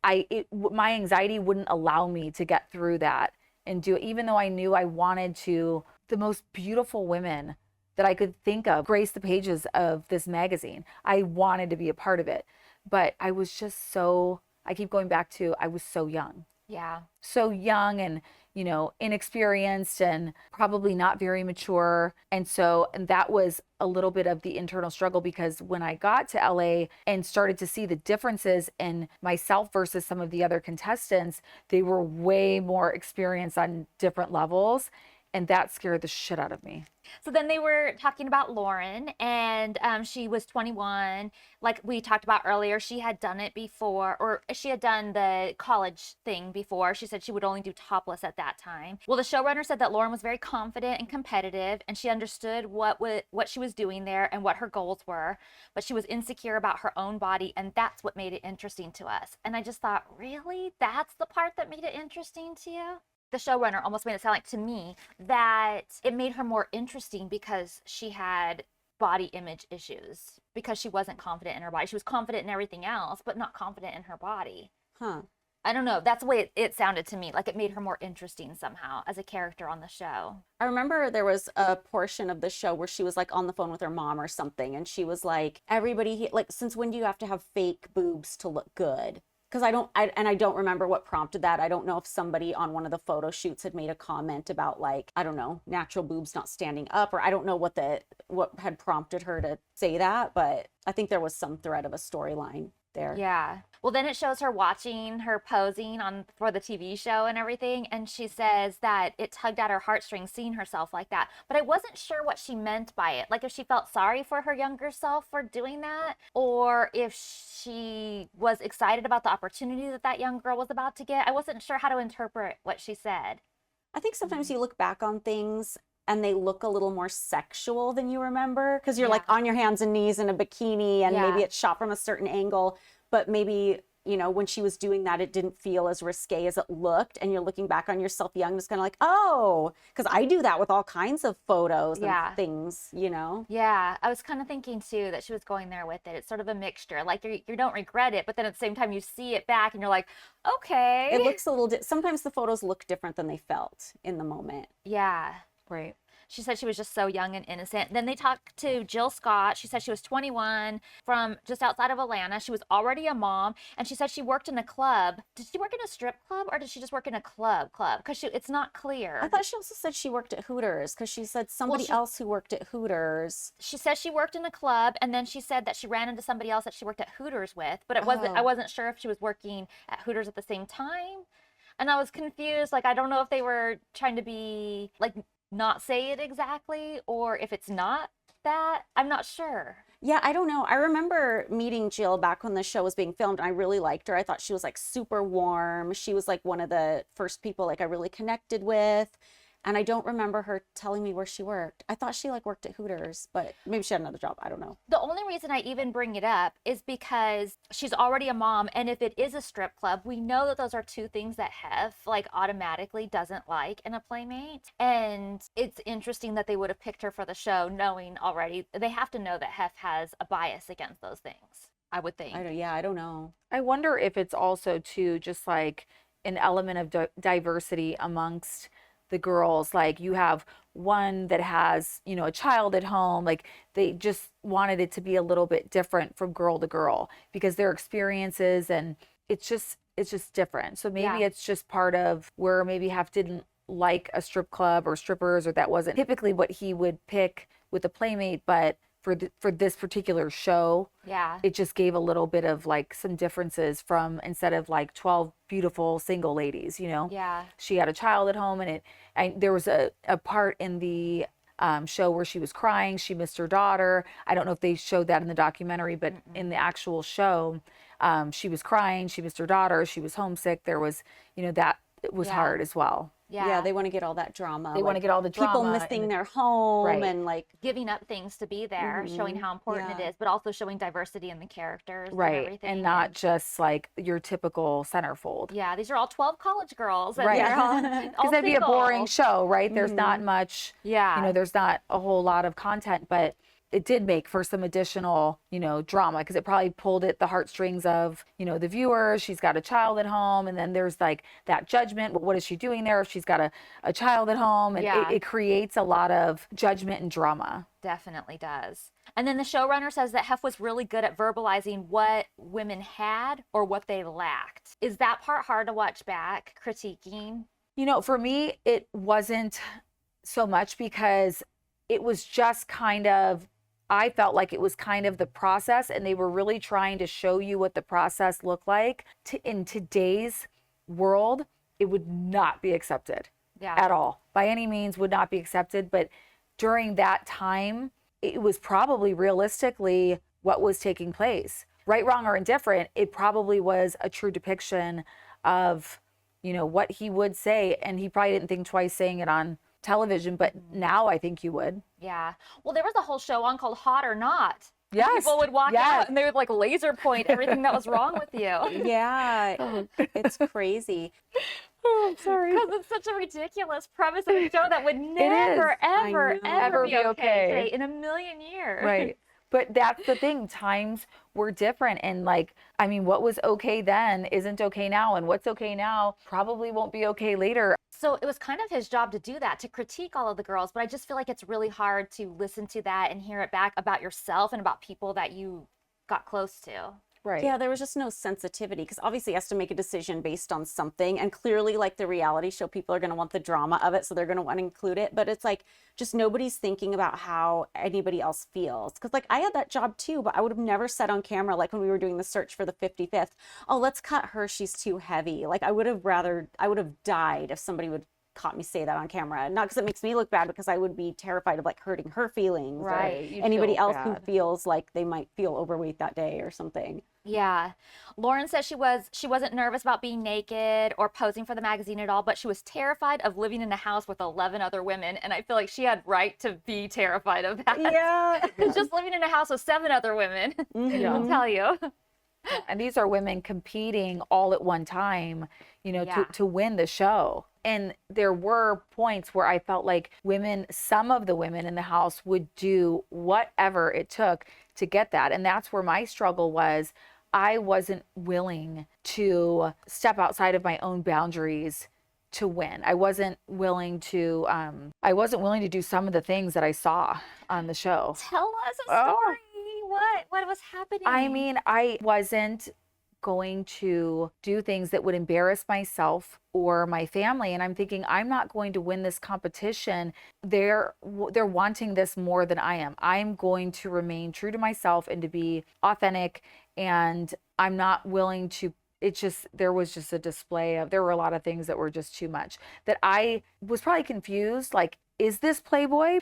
[SPEAKER 2] my anxiety wouldn't allow me to get through that and do it, even though I knew I wanted to. The most beautiful women that I could think of grace the pages of this magazine. I wanted to be a part of it, but I was just I keep going back to, I was so young.
[SPEAKER 3] Yeah.
[SPEAKER 2] So young and, inexperienced and probably not very mature. And that was a little bit of the internal struggle, because when I got to LA and started to see the differences in myself versus some of the other contestants, they were way more experienced on different levels. And that scared the shit out of me.
[SPEAKER 3] So then they were talking about Lauren, and she was 21. Like we talked about earlier, she had done it before, or she had done the college thing before. She said she would only do topless at that time. Well, the showrunner said that Lauren was very confident and competitive, and she understood what she was doing there and what her goals were, but she was insecure about her own body, and that's what made it interesting to us. And I just thought, really? That's the part that made it interesting to you? The showrunner almost made it sound like to me that it made her more interesting because she had body image issues, because she wasn't confident in her body. She was confident in everything else, but not confident in her body.
[SPEAKER 1] Huh.
[SPEAKER 3] I don't know. That's the way it sounded to me. Like it made her more interesting somehow as a character on the show.
[SPEAKER 1] I remember there was a portion of the show where she was like on the phone with her mom or something, and she was like, everybody, like, since when do you have to have fake boobs to look good? Because I don't remember what prompted that. I don't know if somebody on one of the photo shoots had made a comment about, like, I don't know, natural boobs not standing up, or I don't know what had prompted her to say that, but I think there was some thread of a storyline there.
[SPEAKER 3] Yeah. Well, then it shows her watching her posing for the TV show and everything, and she says that it tugged at her heartstrings seeing herself like that. But I wasn't sure what she meant by it. Like if she felt sorry for her younger self for doing that, or if she was excited about the opportunity that young girl was about to get. I wasn't sure how to interpret what she said.
[SPEAKER 1] I think sometimes you look back on things and they look a little more sexual than you remember, because you're like on your hands and knees in a bikini, and maybe it's shot from a certain angle, but maybe, when she was doing that, it didn't feel as risque as it looked, and you're looking back on yourself young, just kind of like, oh, because I do that with all kinds of photos and things,
[SPEAKER 3] Yeah, I was kind of thinking too that she was going there with it. It's sort of a mixture. Like you don't regret it, but then at the same time you see it back and you're like, okay.
[SPEAKER 1] It looks a little, sometimes the photos look different than they felt in the moment.
[SPEAKER 3] Yeah.
[SPEAKER 2] Right.
[SPEAKER 3] She said she was just so young and innocent. Then they talked to Jill Scott. She said she was 21 from just outside of Atlanta. She was already a mom, and she said she worked in a club. Did she work in a strip club, or did she just work in a club? Because it's not clear.
[SPEAKER 1] I thought she also said she worked at Hooters, because she said somebody else who worked at Hooters.
[SPEAKER 3] She said she worked in a club, and then she said that she ran into somebody else that she worked at Hooters with, but I wasn't sure if she was working at Hooters at the same time. And I was confused. Like, I don't know if they were trying to be like, not say it exactly, or if it's not that. I'm not sure.
[SPEAKER 1] Yeah, I don't know. I remember meeting Jill back when the show was being filmed, and I really liked her. I thought she was like super warm. She was like one of the first people like I really connected with. And I don't remember her telling me where she worked. I thought she like worked at Hooters, but maybe she had another job. I don't know.
[SPEAKER 3] The only reason I even bring it up is because she's already a mom. And if it is a strip club, we know that those are two things that Hef like automatically doesn't like in a playmate. And it's interesting that they would have picked her for the show, knowing already they have to know that Hef has a bias against those things, I would think.
[SPEAKER 1] I don't know.
[SPEAKER 2] I wonder if it's also too just like an element of diversity amongst the girls. Like you have one that has, you know, a child at home. Like they just wanted it to be a little bit different from girl to girl because their experiences, and it's just different. So maybe
[SPEAKER 3] Yeah.
[SPEAKER 2] it's just part of where maybe Hef didn't like a strip club or strippers, or that wasn't typically what he would pick with a playmate, but for this particular show,
[SPEAKER 3] Yeah.
[SPEAKER 2] it just gave a little bit of like some differences from, instead of like 12 beautiful single ladies, you know,
[SPEAKER 3] Yeah.
[SPEAKER 2] she had a child at home, and there was a part in the show where she was crying. She missed her daughter. I don't know if they showed that in the documentary, but in the actual show, she was crying. She missed her daughter. She was homesick. There was, you know, that it was
[SPEAKER 3] Yeah.
[SPEAKER 2] hard as well.
[SPEAKER 1] Yeah, they want to get all that drama.
[SPEAKER 2] They want to
[SPEAKER 1] like
[SPEAKER 2] get all the drama.
[SPEAKER 1] people missing their home
[SPEAKER 2] Right.
[SPEAKER 1] and like
[SPEAKER 3] Giving up things to be there, showing how important it
[SPEAKER 1] Yeah.
[SPEAKER 3] is, but also showing diversity in the characters and
[SPEAKER 2] Right.
[SPEAKER 3] everything.
[SPEAKER 2] And not just like your typical centerfold.
[SPEAKER 3] Yeah, these are all 12 college girls. And
[SPEAKER 2] Right.
[SPEAKER 3] they're all,
[SPEAKER 2] Because
[SPEAKER 3] all
[SPEAKER 2] that'd be a boring
[SPEAKER 3] single.
[SPEAKER 2] show, right? There's not much,
[SPEAKER 3] Yeah.
[SPEAKER 2] you know, there's not a whole lot of content, but it did make for some additional, you know, drama, because it probably pulled at the heartstrings of, you know, the viewers. She's got a child at home, and then there's like that judgment. Well, what is she doing there if she's got a child at home? And
[SPEAKER 3] Yeah.
[SPEAKER 2] it creates a lot of judgment and drama.
[SPEAKER 3] Definitely does. And then the showrunner says that Hef was really good at verbalizing what women had or what they lacked. Is that part hard to watch back, critiquing?
[SPEAKER 2] You know, for me, it wasn't so much, because it was just kind of, I felt like it was kind of the process, and they were really trying to show you what the process looked like. In today's world, it would not be accepted
[SPEAKER 3] Yeah.
[SPEAKER 2] at all. By any means would not be accepted. But during that time, it was probably realistically what was taking place. Right, wrong, or indifferent, it probably was a true depiction of, you know, what he would say. And he probably didn't think twice saying it on television, but now I think you would.
[SPEAKER 3] Yeah. Well, there was a whole show on called Hot or Not. And
[SPEAKER 2] Yes.
[SPEAKER 3] People would walk
[SPEAKER 2] Yes.
[SPEAKER 3] out and they would like laser point everything that was wrong with you.
[SPEAKER 1] yeah, it's crazy.
[SPEAKER 2] Oh, I'm sorry.
[SPEAKER 3] Because it's such a ridiculous premise of a show that would never,
[SPEAKER 1] I
[SPEAKER 3] ever,
[SPEAKER 1] know.
[SPEAKER 3] ever be okay,
[SPEAKER 2] okay.
[SPEAKER 3] say, in a million years.
[SPEAKER 2] Right. But that's the thing. Times were different. And like, I mean, what was okay then isn't okay now. And what's okay now probably won't be okay later.
[SPEAKER 3] So it was kind of his job to do that, to critique all of the girls. But I just feel like it's really hard to listen to that and hear it back about yourself and about people that you got close to.
[SPEAKER 2] Right.
[SPEAKER 1] Yeah, there was just no sensitivity, because obviously he has to make a decision based on something, and clearly like the reality show, people are going to want the drama of it, so they're going to want to include it, but it's like just nobody's thinking about how anybody else feels. Because like I had that job too, but I would have never said on camera, like when we were doing the search for the 55th, oh, let's cut her, she's too heavy. Like I would have died if somebody would caught me say that on camera. Not because it makes me look bad, because I would be terrified of like hurting her feelings,
[SPEAKER 3] Right,
[SPEAKER 1] or
[SPEAKER 2] you'd
[SPEAKER 1] anybody
[SPEAKER 2] feel
[SPEAKER 1] else who
[SPEAKER 2] bad.
[SPEAKER 1] feels like they might feel overweight that day or something.
[SPEAKER 3] Yeah. Lauren says she wasn't nervous about being naked or posing for the magazine at all, but she was terrified of living in a house with 11 other women. And I feel like she had right to be terrified of that.
[SPEAKER 1] Yeah.
[SPEAKER 3] Because just living in a house with 7 other women, I'll tell you.
[SPEAKER 2] And these are women competing all at one time, you know,
[SPEAKER 3] Yeah.
[SPEAKER 2] to win the show. And there were points where I felt like some of the women in the house would do whatever it took to get that. And that's where my struggle was. I wasn't willing to step outside of my own boundaries to win. I wasn't willing to do some of the things that I saw on the show.
[SPEAKER 3] Tell us a
[SPEAKER 2] Oh.
[SPEAKER 3] story. What was happening?
[SPEAKER 2] I mean, I wasn't going to do things that would embarrass myself or my family. And I'm thinking, I'm not going to win this competition. They're wanting this more than I am. I'm going to remain true to myself and to be authentic. And I'm not willing to, there was just a display of, there were a lot of things that were just too much, that I was probably confused. Like, is this Playboy?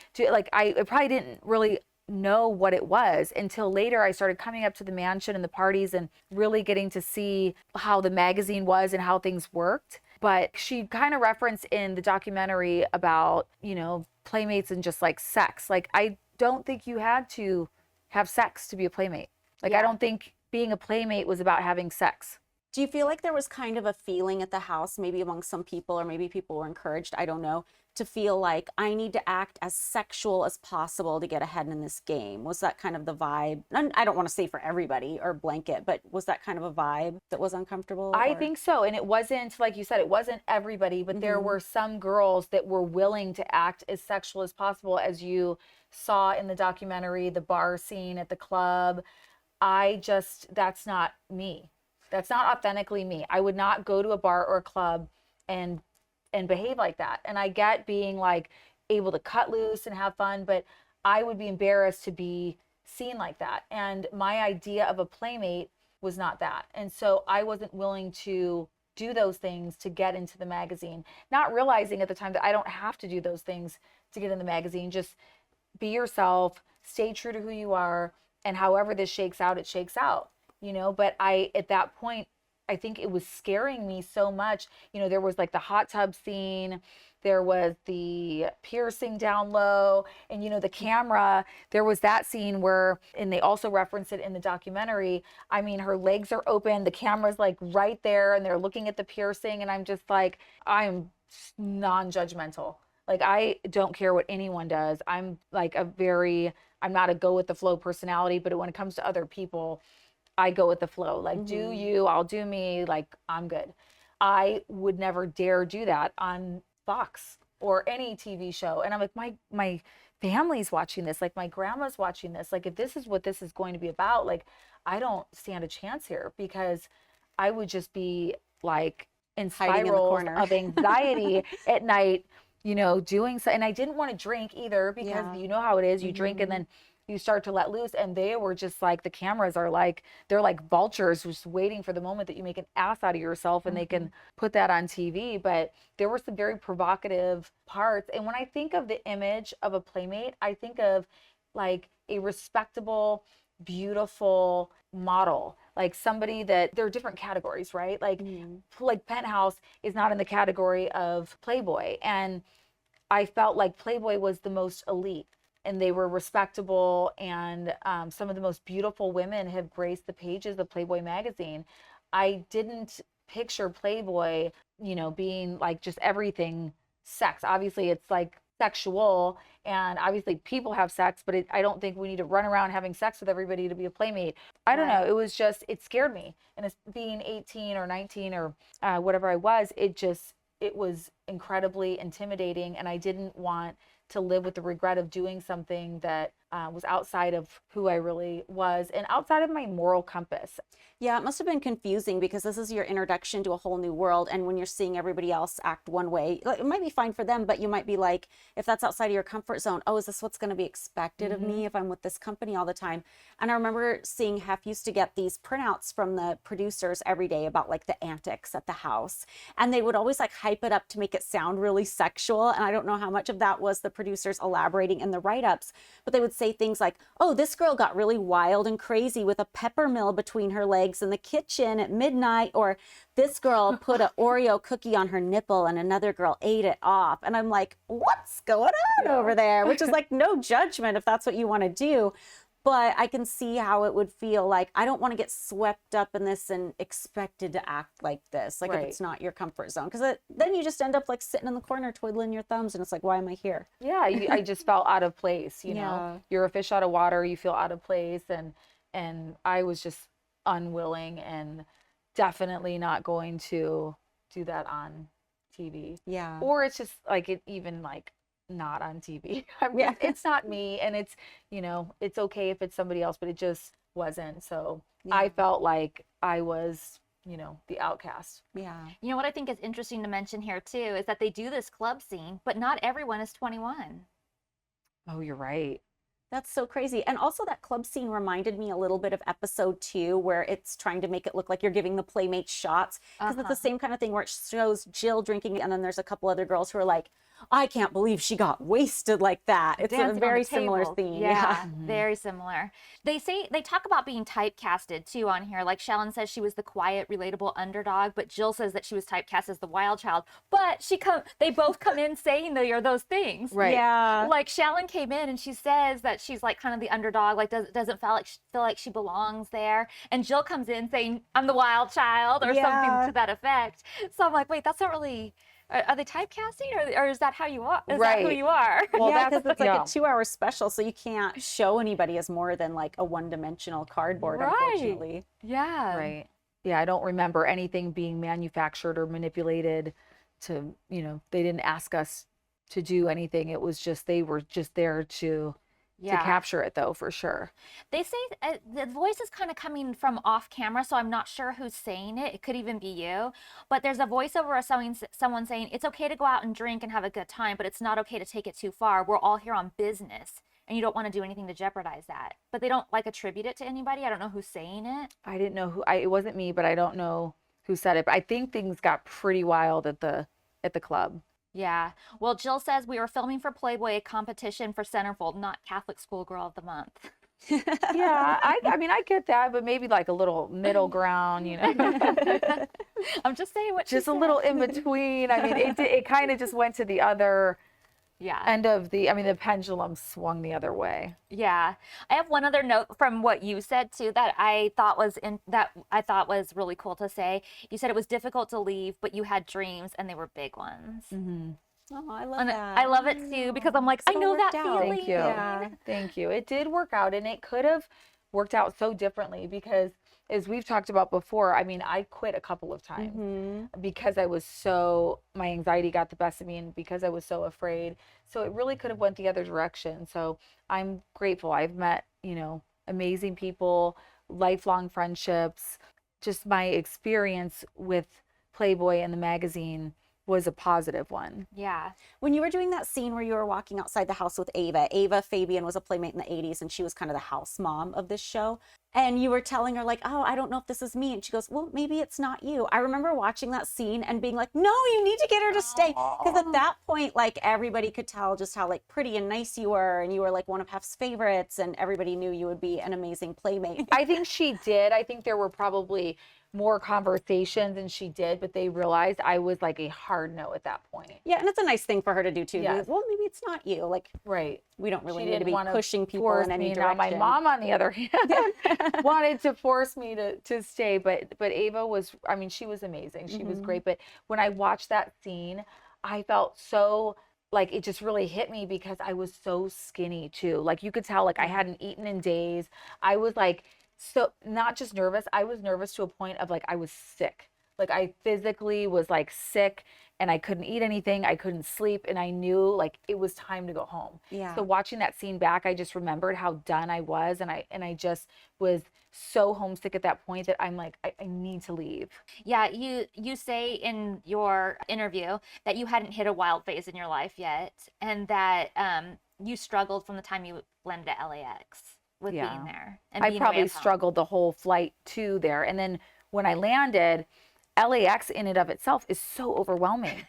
[SPEAKER 2] I probably didn't really know what it was until later. I started coming up to the mansion and the parties and really getting to see how the magazine was and how things worked. But she kind of referenced in the documentary about, you know, playmates and just like sex. Like, I don't think you had to have sex to be a playmate. Like, I
[SPEAKER 3] Yeah.
[SPEAKER 2] don't think being a playmate was about having sex.
[SPEAKER 1] Do you feel like there was kind of a feeling at the house, maybe among some people, or maybe people were encouraged, I don't know, to feel like I need to act as sexual as possible to get ahead in this game? Was that kind of the vibe? And I don't want to say for everybody or blanket, but was that kind of a vibe that was uncomfortable?
[SPEAKER 2] I
[SPEAKER 1] or-
[SPEAKER 2] think so. And it wasn't, like you said, it wasn't everybody, but there were some girls that were willing to act as sexual as possible, as you saw in the documentary, the bar scene at the club. That's not me. That's not authentically me. I would not go to a bar or a club and behave like that. And I get being like able to cut loose and have fun, but I would be embarrassed to be seen like that. And my idea of a playmate was not that. And so I wasn't willing to do those things to get into the magazine, not realizing at the time that I don't have to do those things to get in the magazine. Just be yourself, stay true to who you are, and however this shakes out, it shakes out, But at that point, I think it was scaring me so much. There was like the hot tub scene, there was the piercing down low, and the camera, there was that scene where, and they also reference it in the documentary. I mean, her legs are open, the camera's like right there, and they're looking at the piercing, and I'm just like, I'm non-judgmental. Like, I don't care what anyone does. I'm not a go with the flow personality, but when it comes to other people, I go with the flow. Like, do you, I'll do me, like, I'm good. I would never dare do that on Fox or any TV show. And I'm like, my family's watching this, like my grandma's watching this. Like, if this is what this is going to be about, like, I don't stand a chance here, because I would just be like in spirals of anxiety at night, doing so. And I didn't want to drink either, because you know how it is. You drink and then you start to let loose, and they were just like, the cameras are like, they're like vultures just waiting for the moment that you make an ass out of yourself and they can put that on TV. But there were some very provocative parts. And when I think of the image of a playmate, I think of like a respectable, beautiful model, like somebody that, there are different categories, right? Like, like Penthouse is not in the category of Playboy. And I felt like Playboy was the most elite, and they were respectable, and some of the most beautiful women have graced the pages of Playboy magazine. I didn't picture Playboy, being like just everything sex. Obviously, it's like sexual, and obviously people have sex, but I don't think we need to run around having sex with everybody to be a playmate. I don't know. It was just, it scared me. And it's being 18 or 19 or whatever I was, it was incredibly intimidating, and I didn't want to live with the regret of doing something that was outside of who I really was and outside of my moral compass.
[SPEAKER 1] Yeah, it must have been confusing, because this is your introduction to a whole new world. And when you're seeing everybody else act one way, it might be fine for them, but you might be like, if that's outside of your comfort zone, oh, is this what's going to be expected of me if I'm with this company all the time? And I remember seeing Hef used to get these printouts from the producers every day about like the antics at the house. And they would always like hype it up to make it sound really sexual. And I don't know how much of that was the producers elaborating in the write-ups, but they would say things like, oh, this girl got really wild and crazy with a pepper mill between her legs in the kitchen at midnight, or this girl put an Oreo cookie on her nipple and another girl ate it off. And I'm like, what's going on over there? Which is like, no judgment if that's what you want to do. But I can see how it would feel like, I don't want to get swept up in this and expected to act like this. Like, if it's not your comfort zone, because then you just end up like sitting in the corner twiddling your thumbs, and it's like, why am I here?
[SPEAKER 2] Yeah, I just felt out of place. Know, you're a fish out of water. You feel out of place, and I was just unwilling and definitely not going to do that on TV.
[SPEAKER 1] Yeah.
[SPEAKER 2] Or it's just like, it even like not on TV. It's not me, and it's, it's okay if it's somebody else, but it just wasn't. So I felt like I was, the outcast.
[SPEAKER 1] Yeah.
[SPEAKER 3] You know what I think is interesting to mention here too is that they do this club scene, but not everyone is 21.
[SPEAKER 2] Oh, you're right.
[SPEAKER 1] That's so crazy. And also, that club scene reminded me a little bit of episode 2, where it's trying to make it look like you're giving the playmates shots. Because it's the same kind of thing where it shows Jill drinking, and then there's a couple other girls who are like, I can't believe she got wasted like that. It's
[SPEAKER 3] Dancing
[SPEAKER 1] a very
[SPEAKER 3] on the
[SPEAKER 1] similar
[SPEAKER 3] tables.
[SPEAKER 1] theme.
[SPEAKER 3] Yeah, very similar. They talk about being typecasted too on here. Like, Shallon says she was the quiet, relatable underdog, but Jill says that she was typecast as the wild child. But they both come in saying they are those things.
[SPEAKER 2] Right.
[SPEAKER 1] Yeah.
[SPEAKER 3] Like, Shallon came in and she says that she's like kind of the underdog, like doesn't feel like she belongs there. And Jill comes in saying, I'm the wild child, or something to that effect. So I'm like, wait, that's not really Are they typecasting, or is that how you are? Is that who
[SPEAKER 2] Right.
[SPEAKER 3] you are?
[SPEAKER 2] Well,
[SPEAKER 1] Yeah, because it's like
[SPEAKER 2] yeah.
[SPEAKER 1] a 2-hour special, so you can't show anybody as more than like a one-dimensional cardboard,
[SPEAKER 3] Right.
[SPEAKER 1] unfortunately.
[SPEAKER 3] Yeah.
[SPEAKER 2] Right. Yeah, I don't remember anything being manufactured or manipulated to, they didn't ask us to do anything. It was just they were just there to
[SPEAKER 3] Yeah.
[SPEAKER 2] capture it though, for sure.
[SPEAKER 3] They say the voice is kind of coming from off camera, so I'm not sure who's saying it. It could even be you. But there's a voiceover of someone saying it's okay to go out and drink and have a good time, but it's not okay to take it too far. We're all here on business, and you don't want to do anything to jeopardize that. But they don't like attribute it to anybody. I don't know who's saying it.
[SPEAKER 2] I didn't know it wasn't me, but I don't know who said it. But I think things got pretty wild at the club.
[SPEAKER 3] Yeah. Well, Jill says we were filming for Playboy, a competition for Centerfold, not Catholic Schoolgirl of the Month.
[SPEAKER 2] Yeah, I mean I get that, but maybe like a little middle ground,
[SPEAKER 3] I'm just saying what she
[SPEAKER 2] just a
[SPEAKER 3] said.
[SPEAKER 2] little in between. I mean, it kind of just went to the other
[SPEAKER 3] Yeah.
[SPEAKER 2] end of the pendulum swung the other way.
[SPEAKER 3] Yeah. I have one other note from what you said too that I thought was really cool to say. You said it was difficult to leave, but you had dreams and they were big ones.
[SPEAKER 2] Mm-hmm.
[SPEAKER 1] Oh, I love
[SPEAKER 3] And
[SPEAKER 1] that.
[SPEAKER 3] I love it too because I'm like,
[SPEAKER 1] So
[SPEAKER 3] I know
[SPEAKER 1] worked
[SPEAKER 3] that
[SPEAKER 1] out.
[SPEAKER 3] feeling.
[SPEAKER 2] Thank you.
[SPEAKER 1] Yeah.
[SPEAKER 2] Thank you. It did work out, and it could have worked out so differently because, as we've talked about before, I mean, I quit a couple of times because my anxiety got the best of me and because I was so afraid. So it really could have went the other direction. So I'm grateful. I've met, amazing people, lifelong friendships. Just my experience with Playboy and the magazine was a positive one.
[SPEAKER 3] Yeah.
[SPEAKER 1] When you were doing that scene where you were walking outside the house with Ava Fabian was a playmate in the 80s, and she was kind of the house mom of this show. And you were telling her like, oh, I don't know if this is me. And she goes, well, maybe it's not you. I remember watching that scene and being like, no, you need to get her to stay. Because at that point, like everybody could tell just how like pretty and nice you were. And you were like one of Hef's favorites, and everybody knew you would be an amazing playmate.
[SPEAKER 2] I think she did. I think there were probably more conversations than she did, but they realized I was like a hard no at that point.
[SPEAKER 1] Yeah, and it's a nice thing for her to do too.
[SPEAKER 2] Yes.
[SPEAKER 1] Because, well, maybe it's not you. Like,
[SPEAKER 2] Right.
[SPEAKER 1] we don't really
[SPEAKER 2] She
[SPEAKER 1] need to
[SPEAKER 2] didn't
[SPEAKER 1] be
[SPEAKER 2] wanna
[SPEAKER 1] pushing people
[SPEAKER 2] force
[SPEAKER 1] in any
[SPEAKER 2] me.
[SPEAKER 1] direction.
[SPEAKER 2] Now my mom, on the other hand, wanted to force me to stay, but Ava was, I mean, she was amazing. She was great. But when I watched that scene, I felt so like it just really hit me because I was so skinny too. Like you could tell, like I hadn't eaten in days. I was like, so not just nervous, I was nervous to a point of like I was sick. Like I physically was like sick and I couldn't eat anything, I couldn't sleep, and I knew like it was time to go home.
[SPEAKER 1] Yeah.
[SPEAKER 2] So watching that scene back, I just remembered how done I was, and I just was so homesick at that point that I'm like, I need to leave.
[SPEAKER 3] Yeah, you say in your interview that you hadn't hit a wild phase in your life yet, and that you struggled from the time you landed at LAX with
[SPEAKER 2] Yeah.
[SPEAKER 3] being there. And
[SPEAKER 2] I
[SPEAKER 3] being away
[SPEAKER 2] probably
[SPEAKER 3] from home.
[SPEAKER 2] struggled the whole flight to there. And then when I landed, LAX in and of itself is so overwhelming.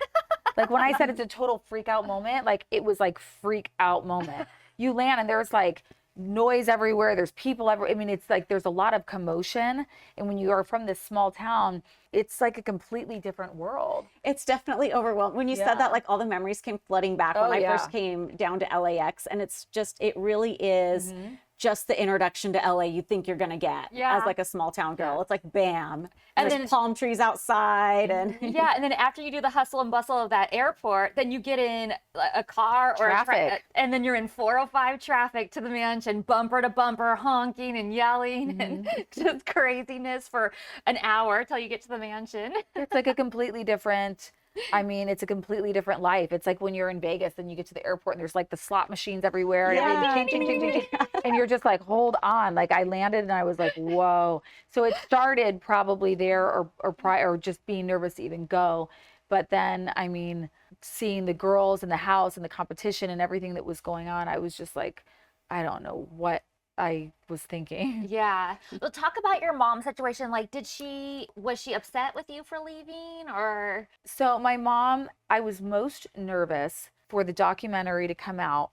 [SPEAKER 2] Like when I said it's a total freak out moment, like it was like freak out moment. You land and there's like noise everywhere. There's people everywhere. I mean, it's like there's a lot of commotion. And when you are from this small town, it's like a completely different world.
[SPEAKER 1] It's definitely overwhelmed. When you said that, like all the memories came flooding back when I first came down to LAX. And it's just, it really is just the introduction to LA you think you're going to get as like a small town girl. It's like, bam. And
[SPEAKER 3] then-
[SPEAKER 1] there's palm trees outside. And
[SPEAKER 3] Yeah, and then after you do the hustle and bustle of that airport, then you get in a car or
[SPEAKER 2] Traffic.
[SPEAKER 3] and then you're in 405 traffic to the mansion, bumper to bumper, honking and yelling and just craziness for an hour till you get to the mansion.
[SPEAKER 2] It's like a completely different, I mean, it's a completely different life. It's like when you're in Vegas and you get to the airport and there's like the slot machines everywhere and everything, ching, ching, ching, ching, ching. And you're just like, hold on. Like I landed and I was like, whoa. So it started probably there or prior, or just being nervous to even go. But then, I mean, seeing the girls in the house and the competition and everything that was going on, I was just like, I don't know what I was thinking.
[SPEAKER 3] Yeah. Well, talk about your mom situation. Like, was she upset with you for leaving or?
[SPEAKER 2] So my mom, I was most nervous for the documentary to come out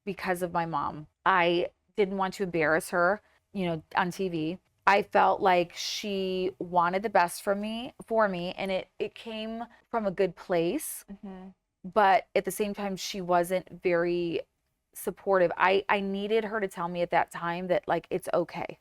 [SPEAKER 2] because of my mom. I didn't want to embarrass her, on TV. I felt like she wanted the best for me, and it came from a good place. But at the same time, she wasn't very supportive. I needed her to tell me at that time that like it's okay.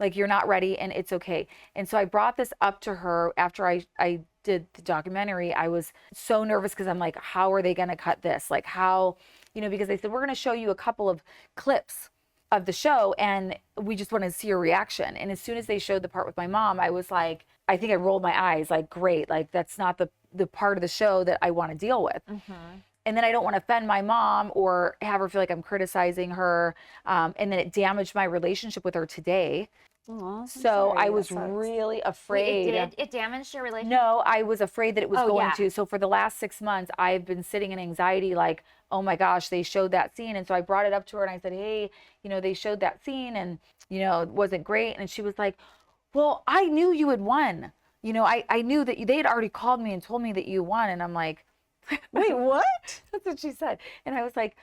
[SPEAKER 2] Like, you're not ready and it's okay. And so I brought this up to her after I did the documentary. I was so nervous because I'm like, how are they going to cut this? Like, how, because they said, we're going to show you a couple of clips of the show and we just want to see your reaction. And as soon as they showed the part with my mom, I was like, I think I rolled my eyes, like, great. Like, that's not the part of the show that I want to deal with. And then I don't want to offend my mom or have her feel like I'm criticizing her. And then it damaged my relationship with her today.
[SPEAKER 1] Aw, I'm
[SPEAKER 2] So
[SPEAKER 1] sorry.
[SPEAKER 2] I
[SPEAKER 1] That
[SPEAKER 2] was
[SPEAKER 1] sucks.
[SPEAKER 2] really
[SPEAKER 3] Wait,
[SPEAKER 2] afraid.
[SPEAKER 3] it damaged your relationship?
[SPEAKER 2] No, I was afraid that it was
[SPEAKER 3] Oh,
[SPEAKER 2] going
[SPEAKER 3] yeah.
[SPEAKER 2] to. So for the last 6 months, I've been sitting in anxiety, like, oh my gosh, they showed that scene. And so I brought it up to her and I said, hey, they showed that scene and, it wasn't great. And she was like, well, I knew you had won. I knew that they had already called me and told me that you won. And I'm like,
[SPEAKER 1] Wait, what?
[SPEAKER 2] that's what she said. And I was like,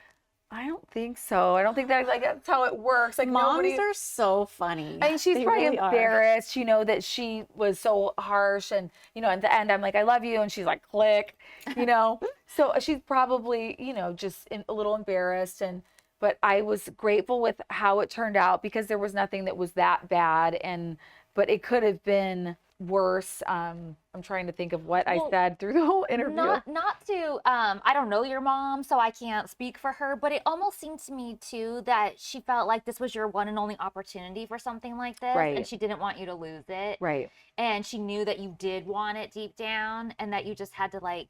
[SPEAKER 2] I don't think so. I don't think that's how it works. Like,
[SPEAKER 1] Moms
[SPEAKER 2] nobody.
[SPEAKER 1] are so funny.
[SPEAKER 2] And she's
[SPEAKER 1] They
[SPEAKER 2] probably
[SPEAKER 1] really are.
[SPEAKER 2] embarrassed, that she was so harsh. And, at the end, I'm like, I love you. And she's like, click, So she's probably, just a little embarrassed. But I was grateful with how it turned out because there was nothing that was that bad. But it could have been worse. I'm trying to think of what I
[SPEAKER 3] Well,
[SPEAKER 2] said through the whole interview.
[SPEAKER 3] Not to I don't know your mom, so I can't speak for her, but it almost seemed to me too that she felt like this was your one and only opportunity for something like this,
[SPEAKER 2] Right.
[SPEAKER 3] and she didn't want you to lose it.
[SPEAKER 2] Right.
[SPEAKER 3] And she knew that you did want it deep down and that you just had to like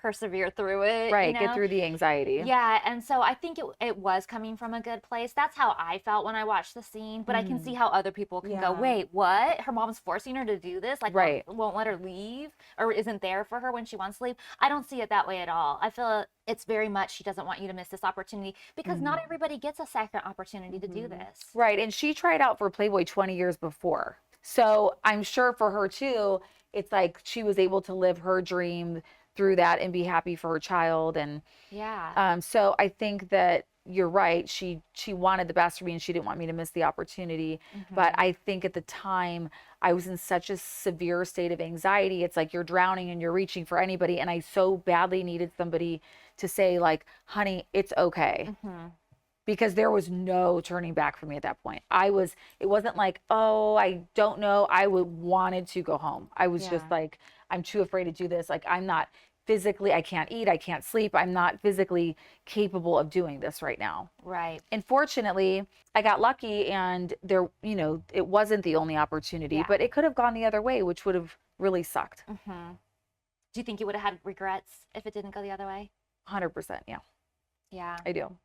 [SPEAKER 3] persevere through it,
[SPEAKER 2] Right. Get through the anxiety.
[SPEAKER 3] Yeah, and so I think it was coming from a good place. That's how I felt when I watched the scene, but I can see how other people can go,
[SPEAKER 1] Yeah.
[SPEAKER 3] wait, what? Her mom's forcing her to do this? Like,
[SPEAKER 2] Right.
[SPEAKER 3] won't let her leave or isn't there for her when she wants to leave? I don't see it that way at all. I feel it's very much she doesn't want you to miss this opportunity because not everybody gets a second opportunity to do this.
[SPEAKER 2] Right. And she tried out for Playboy 20 years before. So I'm sure for her too, it's like she was able to live her dream through that and be happy for her child. And
[SPEAKER 3] Yeah.
[SPEAKER 2] so I think that you're right. She wanted the best for me and she didn't want me to miss the opportunity. But I think at the time I was in such a severe state of anxiety. It's like you're drowning and you're reaching for anybody. And I so badly needed somebody to say, like, honey, it's okay. Because there was no turning back for me at that point. It wasn't like, oh, I don't know. I wanted to go home. I was just
[SPEAKER 1] Yeah.
[SPEAKER 2] like, I'm too afraid to do this. Like, I'm not physically, I can't eat, I can't sleep. I'm not physically capable of doing this right now.
[SPEAKER 3] Right.
[SPEAKER 2] And fortunately, I got lucky and there, it wasn't the only opportunity,
[SPEAKER 3] Yeah.
[SPEAKER 2] but it could have gone the other way, which would have really sucked.
[SPEAKER 3] Do you think you would have had regrets if it didn't go the other way?
[SPEAKER 2] 100%. Yeah,
[SPEAKER 3] Yeah.
[SPEAKER 2] I do.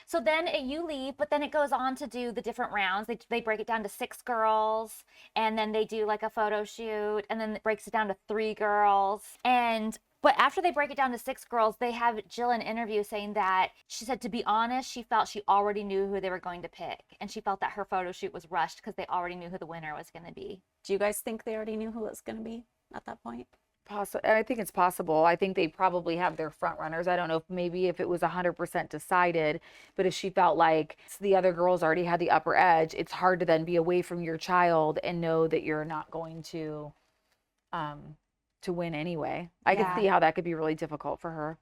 [SPEAKER 3] So then you leave, but then it goes on to do the different rounds. They break it down to 6 girls, and then they do like a photo shoot, and then it breaks it down to 3 girls. But after they break it down to 6 girls, they have Jill in an interview saying that she said, to be honest, she felt she already knew who they were going to pick, and she felt that her photo shoot was rushed because they already knew who the winner was going to be.
[SPEAKER 1] Do you guys think they already knew who it was going to be at that point?
[SPEAKER 2] I think it's possible. I think they probably have their front runners. I don't know if it was 100% decided, but if she felt like the other girls already had the upper edge, it's hard to then be away from your child and know that you're not going to win anyway. I could
[SPEAKER 3] Yeah.
[SPEAKER 2] see how that could be really difficult for her.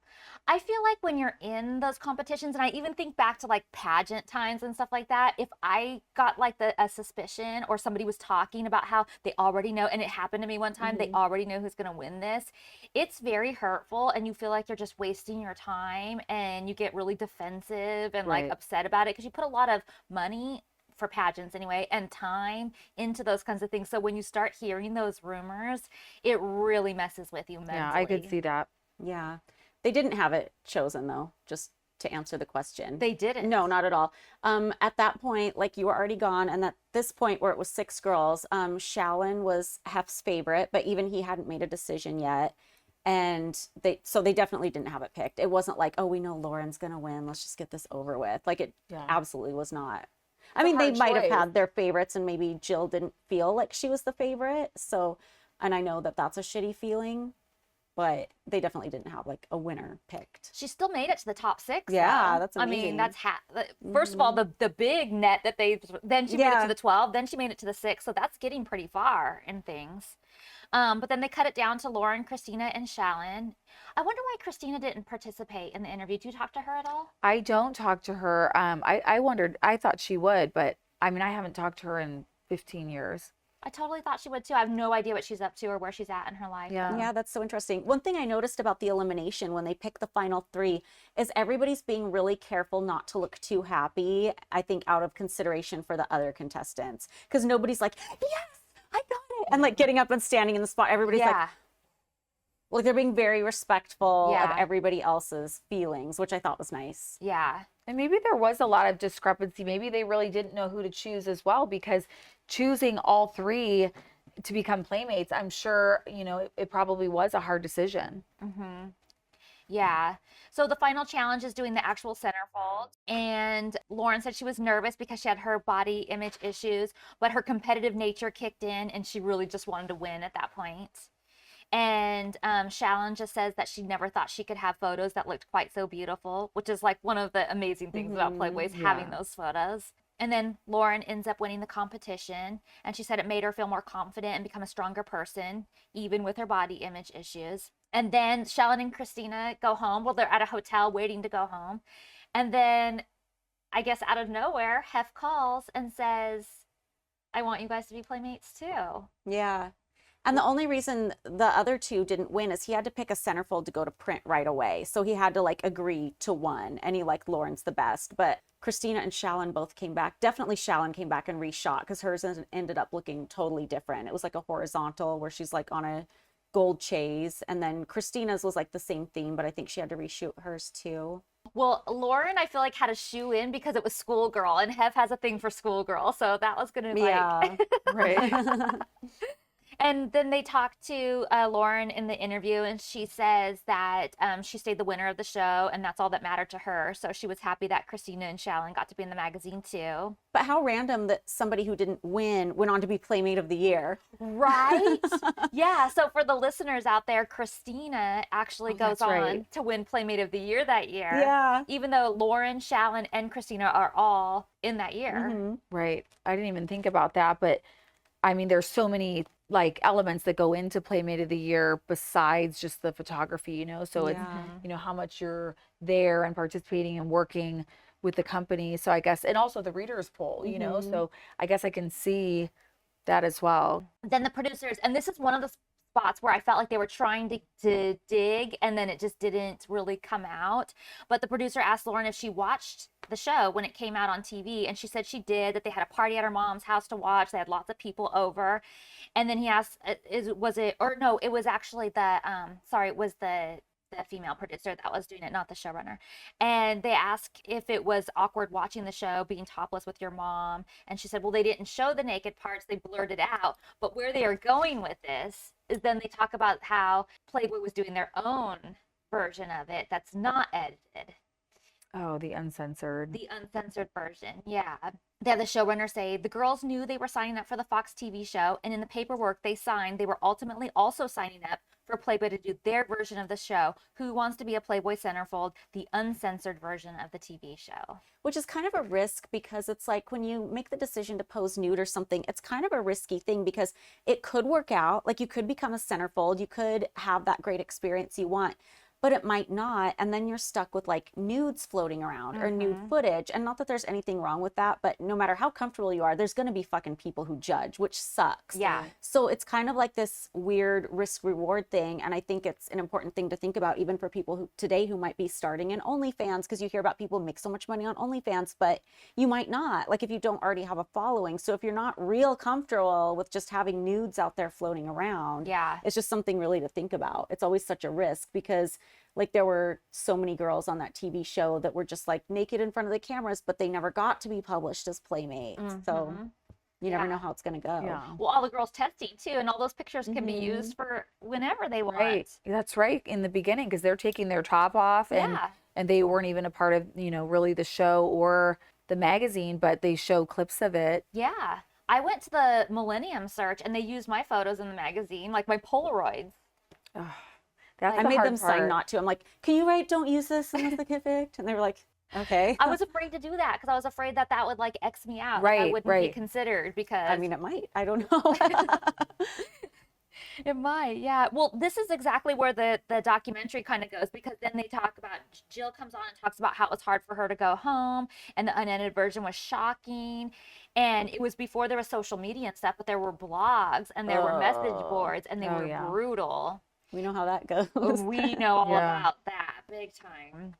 [SPEAKER 3] I feel like when you're in those competitions, and I even think back to like pageant times and stuff like that, if I got like a suspicion or somebody was talking about how they already know, and it happened to me one time, they already know who's going to win this, it's very hurtful and you feel like you're just wasting your time and you get really defensive and like
[SPEAKER 2] Right.
[SPEAKER 3] upset about it because you put a lot of money for pageants anyway and time into those kinds of things. So when you start hearing those rumors, it really messes with you mentally.
[SPEAKER 2] Yeah, I could see that.
[SPEAKER 1] Yeah. They didn't have it chosen though, just to answer the question.
[SPEAKER 3] They didn't.
[SPEAKER 1] No, not at all. At that point, like you were already gone, and at this point where it was 6 girls, Shallon was Hef's favorite, but even he hadn't made a decision yet. And they definitely didn't have it picked. It wasn't like, oh, we know Lauren's gonna win, let's just get this over with. Like it
[SPEAKER 2] Yeah.
[SPEAKER 1] absolutely was not. I
[SPEAKER 2] a
[SPEAKER 1] mean, they
[SPEAKER 2] hard
[SPEAKER 1] might have
[SPEAKER 2] choice.
[SPEAKER 1] had their favorites, and maybe Jill didn't feel like she was the favorite. So, and I know that that's a shitty feeling, but they definitely didn't have like a winner picked.
[SPEAKER 3] She still made it to the top 6.
[SPEAKER 1] Yeah,
[SPEAKER 3] though.
[SPEAKER 1] that's
[SPEAKER 3] I mean,
[SPEAKER 1] amazing.
[SPEAKER 3] that's first of all the big net that then she made it
[SPEAKER 1] Yeah.
[SPEAKER 3] to the 12, then she made it to the 6, so that's getting pretty far in things. But then they cut it down to Lauren, Christina, and Shallon. I wonder why Christina didn't participate in the interview. Do you talk to her at all?
[SPEAKER 2] I don't talk to her. I wondered, I thought she would, but I mean, I haven't talked to her in 15 years.
[SPEAKER 3] I totally thought she would too. I have no idea what she's up to or where she's at in her life.
[SPEAKER 2] Yeah.
[SPEAKER 1] Yeah, that's so interesting. One thing I noticed about the elimination when they pick the final three is everybody's being really careful not to look too happy, I think out of consideration for the other contestants. Because nobody's like, yes, I got it. And like getting up and standing in the spot. Everybody's like they're being very respectful of everybody else's feelings, which I thought was nice.
[SPEAKER 3] Yeah.
[SPEAKER 2] And maybe there was a lot of discrepancy. Maybe they really didn't know who to choose as well, because choosing all three to become playmates, I'm sure, you know, it probably was a hard decision.
[SPEAKER 3] Mm-hmm. Yeah. So the final challenge is doing the actual centerfold. And Lauren said she was nervous because she had her body image issues, but her competitive nature kicked in and she really just wanted to win at that point. And Shallon just says that she never thought she could have photos that looked quite so beautiful, which is like one of the amazing things about Playboy is having those photos. And then Lauren ends up winning the competition. And she said it made her feel more confident and become a stronger person, even with her body image issues. And then Shallon and Christina go home. Well, they're at a hotel waiting to go home. And then I guess out of nowhere, Hef calls and says, I want you guys to be playmates too.
[SPEAKER 1] Yeah. And the only reason the other two didn't win is he had to pick a centerfold to go to print right away. So he had to like agree to one, and he liked Lauren's the best. But Christina and Shallon both came back. Definitely Shallon came back and reshot because hers ended up looking totally different. It was like a horizontal where she's like on a gold chase. And then Christina's was like the same theme, but I think she had to reshoot hers too.
[SPEAKER 3] Well, Lauren, I feel like had a shoe in because it was schoolgirl, and Hef has a thing for schoolgirl. So that was going to be like...
[SPEAKER 2] Right.
[SPEAKER 3] And then they talked to Lauren in the interview, and she says that she stayed the winner of the show, and that's all that mattered to her. So she was happy that Christina and Shallon got to be in the magazine too.
[SPEAKER 1] But how random that somebody who didn't win went on to be Playmate of the Year.
[SPEAKER 3] Right? Yeah. So for the listeners out there, Christina actually goes on to win Playmate of the Year that year.
[SPEAKER 1] Yeah.
[SPEAKER 3] Even though Lauren, Shallon, and Christina are all in that year.
[SPEAKER 2] Right. I didn't even think about that, but I mean, there's so many like elements that go into Playmate of the Year besides just the photography, you know, so it's, you know, how much you're there and participating and working with the company. So I guess, and also the readers poll, you know, so I guess I can see that as well.
[SPEAKER 3] Then the producers, and this is one of the spots where I felt like they were trying to dig, and then it just didn't really come out. But the producer asked Lauren if she watched the show when it came out on TV, and she said she did, that they had a party at her mom's house to watch. They had lots of people over. And then he asked, it was actually the female producer that was doing it, not the showrunner. And they asked if it was awkward watching the show, being topless with your mom. And she said, well, they didn't show the naked parts, they blurred it out. But where they are going with this is then they talk about how Playboy was doing their own version of it that's not edited.
[SPEAKER 2] Oh, the uncensored.
[SPEAKER 3] The uncensored version, yeah. They had the showrunner say, the girls knew they were signing up for the Fox TV show, and in the paperwork they signed, they were ultimately also signing up for Playboy to do their version of the show, Who Wants to Be a Playboy Centerfold, the uncensored version of the TV show.
[SPEAKER 1] Which is kind of a risk because it's like when you make the decision to pose nude or something, it's kind of a risky thing because it could work out. Like you could become a centerfold, you could have that great experience you want, but it might not. And then you're stuck with like nudes floating around or nude footage. And not that there's anything wrong with that, but no matter how comfortable you are, there's going to be fucking people who judge, which sucks.
[SPEAKER 3] Yeah.
[SPEAKER 1] So it's kind of like this weird risk reward thing. And I think it's an important thing to think about even for people who today who might be starting in OnlyFans, because you hear about people who make so much money on OnlyFans, but you might not, like if you don't already have a following. So if you're not real comfortable with just having nudes out there floating around, it's just something really to think about. It's always such a risk because like there were so many girls on that TV show that were just like naked in front of the cameras, but they never got to be published as playmates. So you never know how it's going to go.
[SPEAKER 2] Yeah.
[SPEAKER 3] Well, all the girls testing too, and all those pictures can be used for whenever they want.
[SPEAKER 2] Right. That's right. In the beginning, because they're taking their top off and they weren't even a part of, you know, really the show or the magazine, but they show clips of it.
[SPEAKER 3] Yeah. I went to the Millennium Search and they used my photos in the magazine, like my Polaroids.
[SPEAKER 2] That's
[SPEAKER 1] I
[SPEAKER 2] the
[SPEAKER 1] made
[SPEAKER 2] hard
[SPEAKER 1] them
[SPEAKER 2] part.
[SPEAKER 1] sign not to. I'm like, can you write don't use this unless they get picked? And they were like, okay.
[SPEAKER 3] I was afraid to do that because I was afraid that that would like X me out.
[SPEAKER 2] Right,
[SPEAKER 3] I wouldn't be considered because.
[SPEAKER 1] I mean, it might. I don't know.
[SPEAKER 3] It might, yeah. Well, this is exactly where the documentary kind of goes, because then they talk about, Jill comes on and talks about how it was hard for her to go home and the unedited version was shocking. And it was before there was social media and stuff, but there were blogs and there were message
[SPEAKER 1] Oh.
[SPEAKER 3] boards, and they
[SPEAKER 2] Oh,
[SPEAKER 3] were
[SPEAKER 2] yeah.
[SPEAKER 3] brutal.
[SPEAKER 1] We know how that goes.
[SPEAKER 3] We know all
[SPEAKER 2] Yeah.
[SPEAKER 3] about that big time.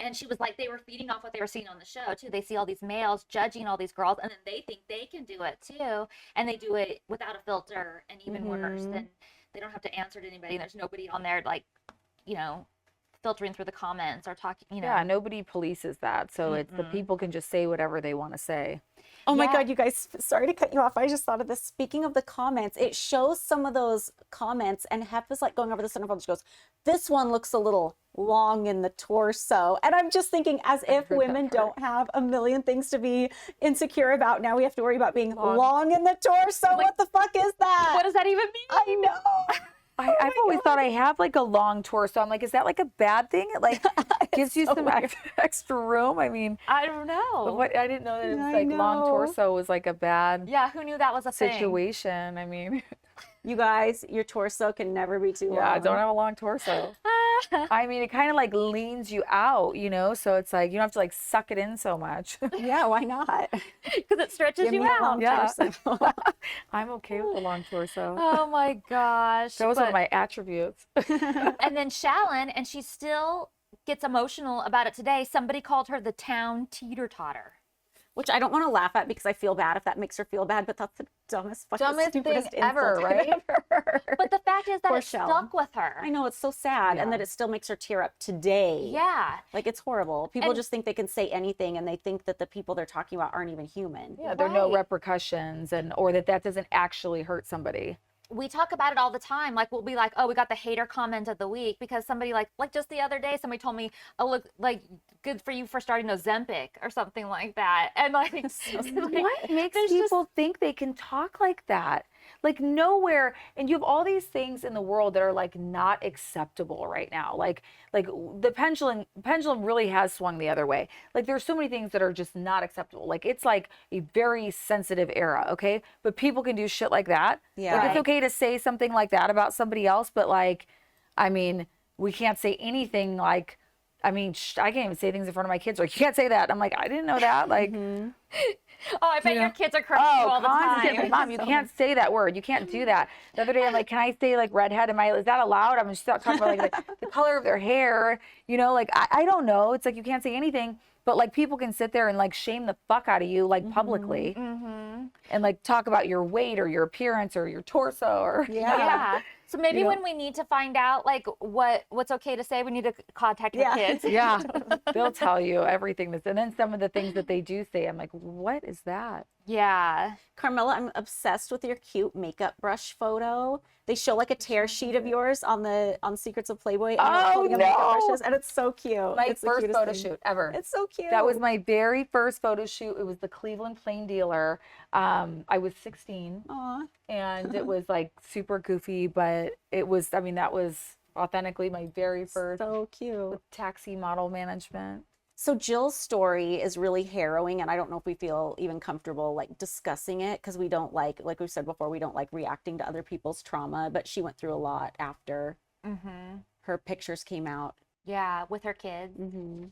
[SPEAKER 3] And she was like, they were feeding off what they were seeing on the show too. They see all these males judging all these girls, and then they think they can do it too, and they do it without a filter, and even worse, then they don't have to answer to anybody. There's nobody on there like, you know, filtering through the comments or talking. You know,
[SPEAKER 2] Yeah, nobody polices that. So it's the people can just say whatever they want to say.
[SPEAKER 1] Oh my
[SPEAKER 3] Yeah.
[SPEAKER 1] God, you guys, sorry to cut you off. I just thought of this. Speaking of the comments, it shows some of those comments, and Hep is like going over the centerfold. She goes, this one looks a little long in the torso. And I'm just thinking, as if
[SPEAKER 2] heard that
[SPEAKER 1] women
[SPEAKER 2] part.
[SPEAKER 1] don't have a million things to be insecure about. Now we have to worry about being long in the torso. What the fuck is that?
[SPEAKER 3] what does that even mean?
[SPEAKER 1] I know.
[SPEAKER 2] I've always thought I have like a long torso. I'm like, is that like a bad thing? It like gives you
[SPEAKER 1] so
[SPEAKER 2] some
[SPEAKER 1] weird.
[SPEAKER 2] extra room. I mean,
[SPEAKER 3] I don't know.
[SPEAKER 2] but what I didn't know that it was
[SPEAKER 1] I
[SPEAKER 2] like long
[SPEAKER 1] know.
[SPEAKER 2] torso was like a bad
[SPEAKER 3] Yeah, who knew that was a thing?
[SPEAKER 2] situation. I mean,
[SPEAKER 1] You guys, your torso can never be too
[SPEAKER 2] yeah, I
[SPEAKER 1] long.
[SPEAKER 2] don't have a long torso. I mean, it kind of like leans you out, you know, so it's like you don't have to like suck it in so much.
[SPEAKER 1] Yeah, why not?
[SPEAKER 3] Because it stretches
[SPEAKER 1] Give
[SPEAKER 3] you
[SPEAKER 1] me a
[SPEAKER 3] out.
[SPEAKER 1] long
[SPEAKER 2] Yeah.
[SPEAKER 1] torso.
[SPEAKER 2] I'm okay with a long torso.
[SPEAKER 3] Oh my gosh.
[SPEAKER 2] That was one of
[SPEAKER 3] But-
[SPEAKER 2] my attributes.
[SPEAKER 3] and then Shallon, and she still gets emotional about it today. Somebody called her the town teeter-totter.
[SPEAKER 1] Which I don't want to laugh at because I feel bad if that makes her feel bad, but that's the dumbest fucking
[SPEAKER 2] Dumbest thing
[SPEAKER 1] stupidest
[SPEAKER 2] ever,
[SPEAKER 1] insult I've
[SPEAKER 2] right?
[SPEAKER 1] ever heard.
[SPEAKER 3] But the fact is that
[SPEAKER 1] Poor
[SPEAKER 3] it
[SPEAKER 1] Shallon.
[SPEAKER 3] stuck with her.
[SPEAKER 1] I know, it's so sad, and
[SPEAKER 2] Yeah.
[SPEAKER 1] that it still makes her tear up today.
[SPEAKER 3] Yeah.
[SPEAKER 1] Like, it's horrible. People
[SPEAKER 3] And-
[SPEAKER 1] just think they can say anything, and they think that the people they're talking about aren't even human.
[SPEAKER 2] Yeah, there are no
[SPEAKER 3] Right.
[SPEAKER 2] repercussions and or that doesn't actually hurt somebody.
[SPEAKER 3] We talk about it all the time. Like, we'll be like, oh, we got the hater comment of the week because somebody like just the other day, somebody told me, oh, look, like, good for you for starting Ozempic or something like that. And like,
[SPEAKER 2] What makes
[SPEAKER 3] there's just-
[SPEAKER 2] people think they can talk like that? Like nowhere, and you have all these things in the world that are like not acceptable right now. Like the pendulum really has swung the other way. Like there's so many things that are just not acceptable. Like it's like a very sensitive era, okay? But people can do shit like that.
[SPEAKER 1] Yeah.
[SPEAKER 2] Like it's
[SPEAKER 3] Right.
[SPEAKER 2] okay to say something like that about somebody else, but like, I mean, we can't say anything like, I mean, I can't even say things in front of my kids. Like, you can't say that. I'm like, I didn't know that. Like,
[SPEAKER 3] oh, I bet your kids are correcting you all the
[SPEAKER 2] constantly,
[SPEAKER 3] time.
[SPEAKER 2] Mom, you can't say that word. You can't do that. The other day, I'm like, can I say like redhead? Is that allowed? I'm just talking about like the color of their hair. You know, like I don't know. It's like you can't say anything. But like people can sit there and like shame the fuck out of you like publicly, and like talk about your weight or your appearance or your torso or
[SPEAKER 3] Yeah. So maybe
[SPEAKER 2] You know?
[SPEAKER 3] when we need to find out like what's okay to say, we need to contact your
[SPEAKER 1] Yeah.
[SPEAKER 3] kids.
[SPEAKER 2] yeah, they'll tell you everything that's. And then some of the things that they do say, I'm like, what is that?
[SPEAKER 3] Yeah.
[SPEAKER 1] Carmella, I'm obsessed with your cute makeup brush photo. They show like a tear sheet of yours on Secrets of Playboy, and you're
[SPEAKER 2] Oh,
[SPEAKER 1] holding up makeup
[SPEAKER 2] no.
[SPEAKER 1] brushes, and it's so cute.
[SPEAKER 2] My
[SPEAKER 1] It's the
[SPEAKER 2] first
[SPEAKER 1] cutest
[SPEAKER 2] photo
[SPEAKER 1] thing.
[SPEAKER 2] shoot ever.
[SPEAKER 1] It's so cute.
[SPEAKER 2] That was my very first photo shoot. It was the Cleveland Plain Dealer. I was 16
[SPEAKER 1] Aw.
[SPEAKER 2] and it was like super goofy, but it was, I mean, that was authentically my very first
[SPEAKER 1] So cute.
[SPEAKER 2] with taxi model management.
[SPEAKER 1] So Jill's story is really harrowing, and I don't know if we feel even comfortable like discussing it because we don't like we said before, we don't like reacting to other people's trauma, but she went through a lot after her pictures came out.
[SPEAKER 3] Yeah, with her kids.
[SPEAKER 1] Mm-hmm.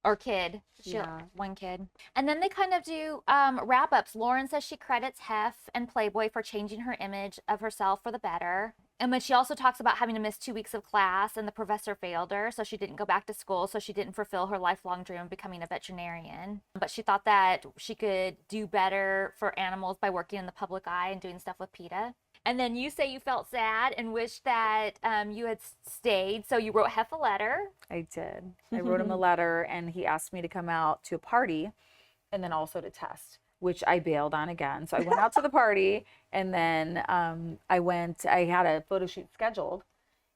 [SPEAKER 3] Or kid.
[SPEAKER 1] Yeah.
[SPEAKER 3] One kid. And then they kind of do wrap ups. Lauren says she credits Hef and Playboy for changing her image of herself for the better. And then she also talks about having to miss 2 weeks of class, and the professor failed her, so she didn't go back to school, so she didn't fulfill her lifelong dream of becoming a veterinarian. But she thought that she could do better for animals by working in the public eye and doing stuff with PETA. And then you say you felt sad and wished that you had stayed, so you wrote Hef a letter.
[SPEAKER 2] I did. I wrote him a letter and he asked me to come out to a party and then also to test, which I bailed on again. So I went out to the party and then I had a photo shoot scheduled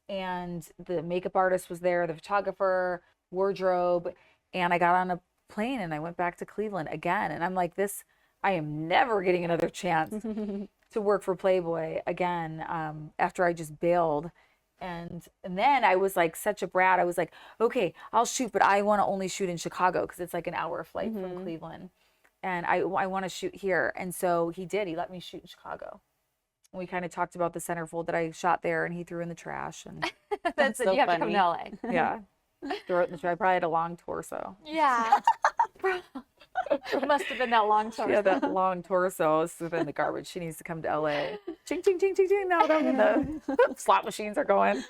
[SPEAKER 2] and the makeup artist was there, the photographer, wardrobe, and I got on a plane and I went back to Cleveland again. And I'm like, I am never getting another chance to work for Playboy again after I just bailed. And then I was like such a brat. I was like, okay, I'll shoot, but I want to only shoot in Chicago because it's like an hour flight from Cleveland. And I want to shoot here. And so he did. He let me shoot in Chicago. We kind of talked about the centerfold that I shot there and he threw in the trash. And
[SPEAKER 3] That's it.
[SPEAKER 1] so
[SPEAKER 3] You have to come
[SPEAKER 1] funny.
[SPEAKER 3] to LA.
[SPEAKER 2] yeah, threw it in the trash. I probably had a long torso.
[SPEAKER 3] Yeah. It must have been that long
[SPEAKER 2] She
[SPEAKER 3] torso.
[SPEAKER 2] had that long torso. It's in the garbage. She needs to come to LA. Ching, ching, ching, ching, ching. Now the slot machines are going.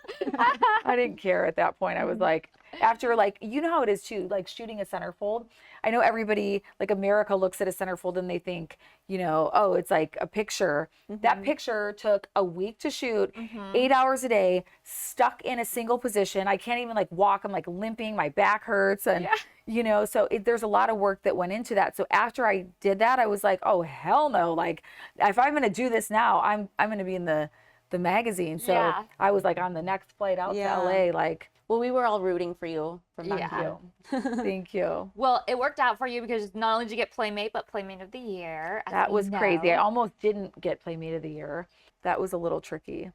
[SPEAKER 2] I didn't care at that point. I was like, after like, you know how it is too, like shooting a centerfold. I know everybody, like America looks at a centerfold and they think, you know, oh, it's like a picture. That picture took a week to shoot, 8 hours a day, stuck in a single position. I can't even like walk. I'm like limping. My back hurts. And, you know, so there's a lot of work that went into that. So after I did that, I was like, oh, hell no. Like if I'm going to do this now, I'm going to be in the magazine. So I was like on the next flight out to LA, like,
[SPEAKER 1] well, we were all rooting for you from back
[SPEAKER 2] thank you. Thank you.
[SPEAKER 3] Well, it worked out for you because not only did you get Playmate, but Playmate of the Year.
[SPEAKER 2] That was crazy. I almost didn't get Playmate of the Year. That was a little tricky.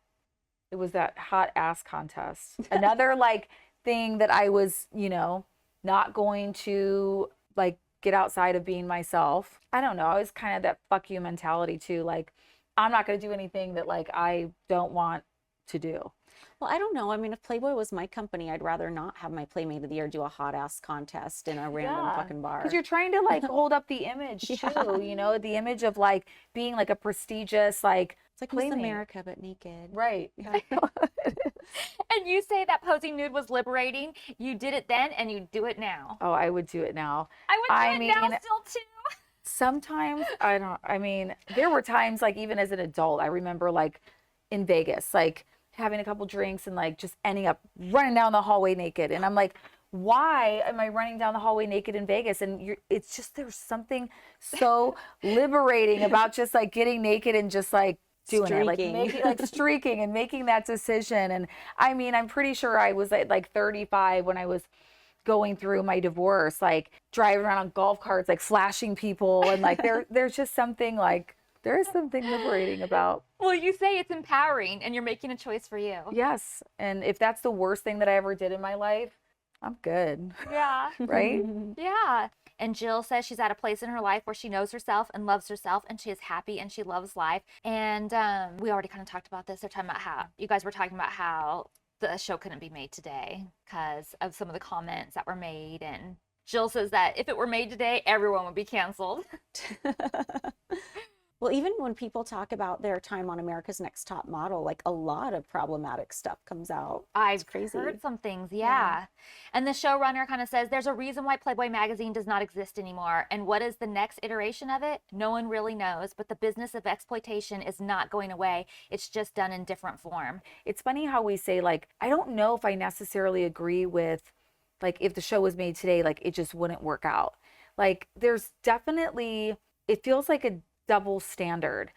[SPEAKER 2] It was that hot ass contest. Another like thing that I was, you know, not going to like get outside of being myself. I don't know. I was kind of that fuck you mentality too. Like, I'm not going to do anything that like I don't want to do.
[SPEAKER 1] Well, I don't know. I mean, if Playboy was my company, I'd rather not have my Playmate of the Year do a hot ass contest in a random fucking bar.
[SPEAKER 2] Because you're trying to like hold up the image too, you know, the image of like being like a prestigious, like,
[SPEAKER 1] it's like
[SPEAKER 2] Playmate.
[SPEAKER 1] Miss America, but naked.
[SPEAKER 2] Right.
[SPEAKER 3] And you say that posing nude was liberating. You did it then and you do it now.
[SPEAKER 2] Oh, I would do it now.
[SPEAKER 3] I would do it now still too.
[SPEAKER 2] Sometimes there were times like even as an adult, I remember like in Vegas, like having a couple drinks and like just ending up running down the hallway naked. And I'm like, why am I running down the hallway naked in Vegas? And it's just, there's something so liberating about just like getting naked and just like doing
[SPEAKER 1] streaking.
[SPEAKER 2] it, like streaking and making that decision. And I mean, I'm pretty sure I was at like 35 when I was going through my divorce, like driving around on golf carts, like flashing people. And like, there's just something like, there is something liberating about.
[SPEAKER 3] Well, you say it's empowering and you're making a choice for you.
[SPEAKER 2] Yes. And if that's the worst thing that I ever did in my life, I'm good.
[SPEAKER 3] Yeah.
[SPEAKER 2] Right?
[SPEAKER 3] Yeah. And Jill says she's at a place in her life where she knows herself and loves herself and she is happy and she loves life. And we already kind of talked about this. They're talking about how, you guys were talking about how the show couldn't be made today because of some of the comments that were made. And Jill says that if it were made today, everyone would be canceled.
[SPEAKER 1] Well, even when people talk about their time on America's Next Top Model, like a lot of problematic stuff comes out.
[SPEAKER 3] I've
[SPEAKER 1] crazy.
[SPEAKER 3] heard some things, yeah. And the showrunner kind of says there's a reason why Playboy magazine does not exist anymore. And what is the next iteration of it? No one really knows, but the business of exploitation is not going away. It's just done in different form.
[SPEAKER 2] It's funny how we say, like, I don't know if I necessarily agree with, like, if the show was made today, like, it just wouldn't work out. Like, there's definitely, it feels like a double standard.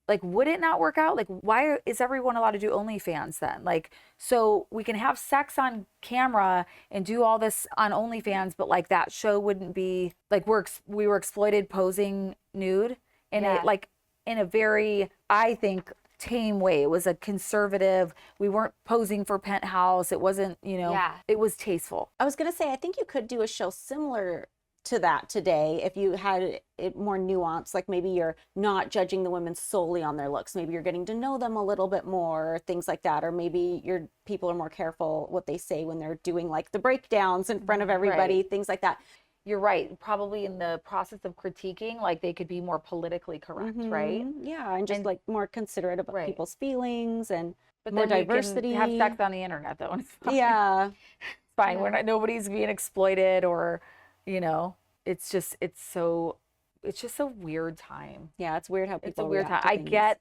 [SPEAKER 2] Like, would it not work out? Like, why is everyone allowed to do OnlyFans then? Like, so we can have sex on camera and do all this on OnlyFans, but like that show wouldn't be like we were exploited posing nude in a like in a very, I think, tame way. It was a conservative. We weren't posing for Penthouse. It wasn't, you know, it was tasteful.
[SPEAKER 1] I was gonna say, I think you could do a show similar to that today if you had it more nuanced, like maybe you're not judging the women solely on their looks, maybe you're getting to know them a little bit more, things like that, or maybe your people are more careful what they say when they're doing like the breakdowns in front of everybody, things like that.
[SPEAKER 2] You're right. Probably in the process of critiquing, like they could be more politically correct, right?
[SPEAKER 1] Yeah, and just like more considerate about people's feelings and
[SPEAKER 2] but
[SPEAKER 1] more
[SPEAKER 2] then
[SPEAKER 1] diversity.
[SPEAKER 2] You can have sex on the internet though, and it's fine.
[SPEAKER 1] Yeah,
[SPEAKER 2] it's fine. We're not, nobody's being exploited or, you know, it's just so a weird time.
[SPEAKER 1] Yeah, it's weird how people.
[SPEAKER 2] It's a weird time. I get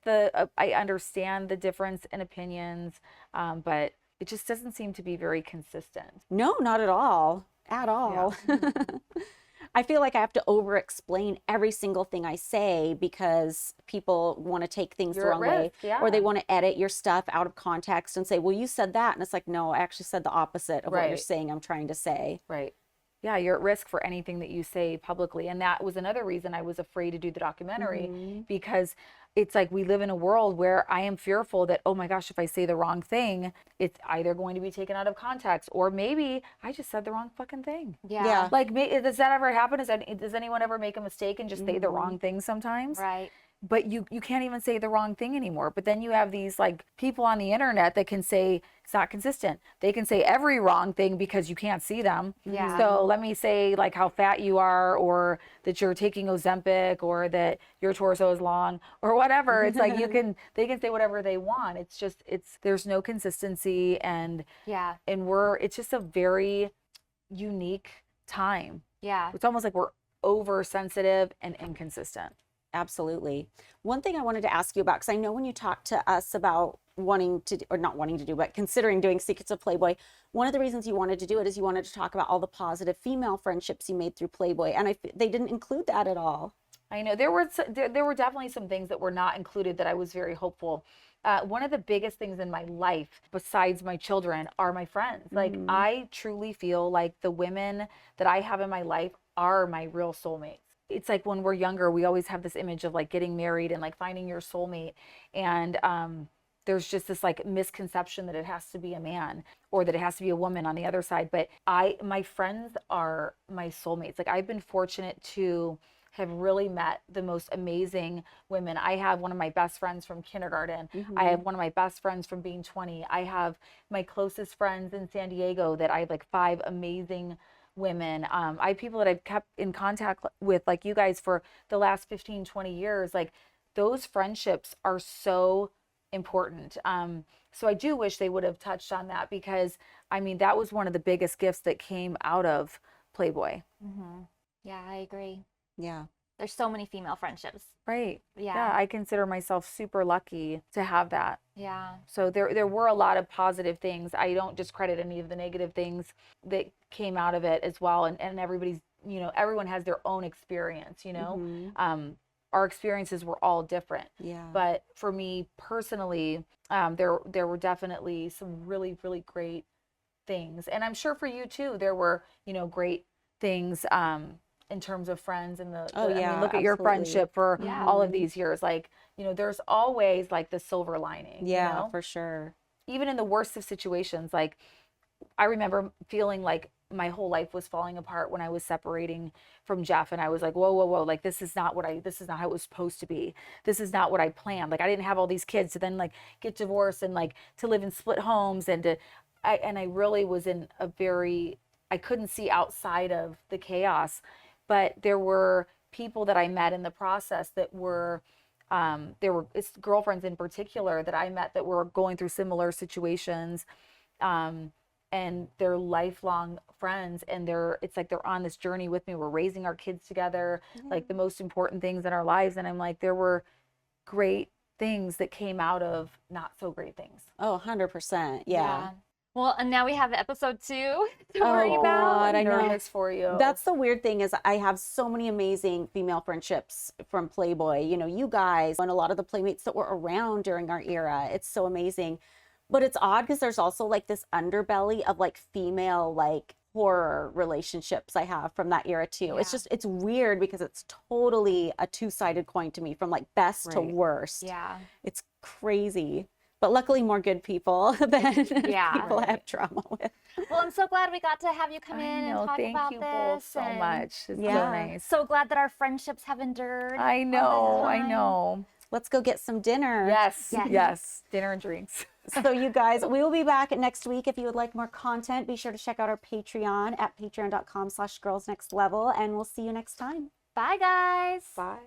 [SPEAKER 2] I understand the difference in opinions, but it just doesn't seem to be very consistent.
[SPEAKER 1] No, not at all. At all. Yeah. I feel like I have to over explain every single thing I say because people want to take things the wrong way, or they want to edit your stuff out of context and say, well, you said that. And it's like, no, I actually said the opposite of what you're saying I'm trying to say.
[SPEAKER 2] Right. Yeah, you're at risk for anything that you say publicly. And that was another reason I was afraid to do the documentary, because it's like we live in a world where I am fearful that, oh my gosh, if I say the wrong thing, it's either going to be taken out of context, or maybe I just said the wrong fucking thing.
[SPEAKER 1] Yeah.
[SPEAKER 2] Like, does that ever happen? Does anyone ever make a mistake and just say the wrong thing sometimes?
[SPEAKER 3] Right.
[SPEAKER 2] but you can't even say the wrong thing anymore. But then you have these like people on the internet that can say it's not consistent. They can say every wrong thing because you can't see them.
[SPEAKER 3] Yeah.
[SPEAKER 2] So let me say like how fat you are, or that you're taking Ozempic, or that your torso is long, or whatever. It's like they can say whatever they want. It's just there's no consistency, and
[SPEAKER 3] Yeah.
[SPEAKER 2] it's just a very unique time.
[SPEAKER 3] Yeah.
[SPEAKER 2] It's almost like we're oversensitive and inconsistent.
[SPEAKER 1] Absolutely. One thing I wanted to ask you about, because I know when you talked to us about wanting to, or not wanting to do, but considering doing Secrets of Playboy, one of the reasons you wanted to do it is you wanted to talk about all the positive female friendships you made through Playboy. And they didn't include that at all.
[SPEAKER 2] I know there were definitely some things that were not included that I was very hopeful. One of the biggest things in my life, besides my children, are my friends. Like I truly feel like the women that I have in my life are my real soulmates. It's like when we're younger, we always have this image of like getting married and like finding your soulmate. And there's just this like misconception that it has to be a man or that it has to be a woman on the other side. But my friends are my soulmates. Like I've been fortunate to have really met the most amazing women. I have one of my best friends from kindergarten. I have one of my best friends from being 20. I have my closest friends in San Diego that I have like 5 amazing women. I have people that I've kept in contact with, like you guys, for the last 15, 20 years. Like those friendships are so important. So I do wish they would have touched on that, because I mean, that was one of the biggest gifts that came out of Playboy.
[SPEAKER 3] Yeah, I agree.
[SPEAKER 1] Yeah.
[SPEAKER 3] There's so many female friendships.
[SPEAKER 2] Right.
[SPEAKER 3] Yeah.
[SPEAKER 2] Yeah, I consider myself super lucky to have that.
[SPEAKER 3] Yeah.
[SPEAKER 2] So there were a lot of positive things. I don't discredit any of the negative things that came out of it as well. And everybody's, everyone has their own experience, our experiences were all different.
[SPEAKER 1] Yeah.
[SPEAKER 2] But for me personally, there were definitely some really, really great things. And I'm sure for you too, there were, great things in terms of friends and I mean, look at your friendship for all of these years. Like, there's always like the silver lining.
[SPEAKER 1] Yeah, for sure.
[SPEAKER 2] Even in the worst of situations, like I remember feeling like my whole life was falling apart when I was separating from Jeff, and I was like, whoa, like this is not how it was supposed to be. This is not what I planned. Like I didn't have all these kids to then like get divorced and like to live in split homes, and I really was in I couldn't see outside of the chaos. But there were people that I met in the process that were, it's girlfriends in particular that I met that were going through similar situations, and they're lifelong friends, and it's like they're on this journey with me. We're raising our kids together, like the most important things in our lives. And I'm like, there were great things that came out of not so great things.
[SPEAKER 1] Oh, 100%. Yeah.
[SPEAKER 3] Well, and now we have episode 2 to worry about.
[SPEAKER 1] God, I know.
[SPEAKER 2] Nervous for you.
[SPEAKER 1] That's the weird thing, is I have so many amazing female friendships from Playboy. You guys and a lot of the playmates that were around during our era. It's so amazing. But it's odd because there's also like this underbelly of like female like horror relationships I have from that era too.
[SPEAKER 3] Yeah.
[SPEAKER 1] It's weird because it's totally a two-sided coin to me, from like best to worst.
[SPEAKER 3] Yeah.
[SPEAKER 1] It's crazy. But luckily more good people than people I have drama with.
[SPEAKER 3] Well, I'm so glad we got to have you come in and talk about
[SPEAKER 2] Thank
[SPEAKER 3] this.
[SPEAKER 2] you both so much. It's so nice.
[SPEAKER 3] So glad that our friendships have endured.
[SPEAKER 2] I know.
[SPEAKER 1] Let's go get some dinner.
[SPEAKER 2] Yes. Dinner and drinks.
[SPEAKER 1] So you guys, we will be back next week. If you would like more content, be sure to check out our Patreon at patreon.com/girlsnextlevel, and we'll see you next time.
[SPEAKER 3] Bye, guys.
[SPEAKER 2] Bye.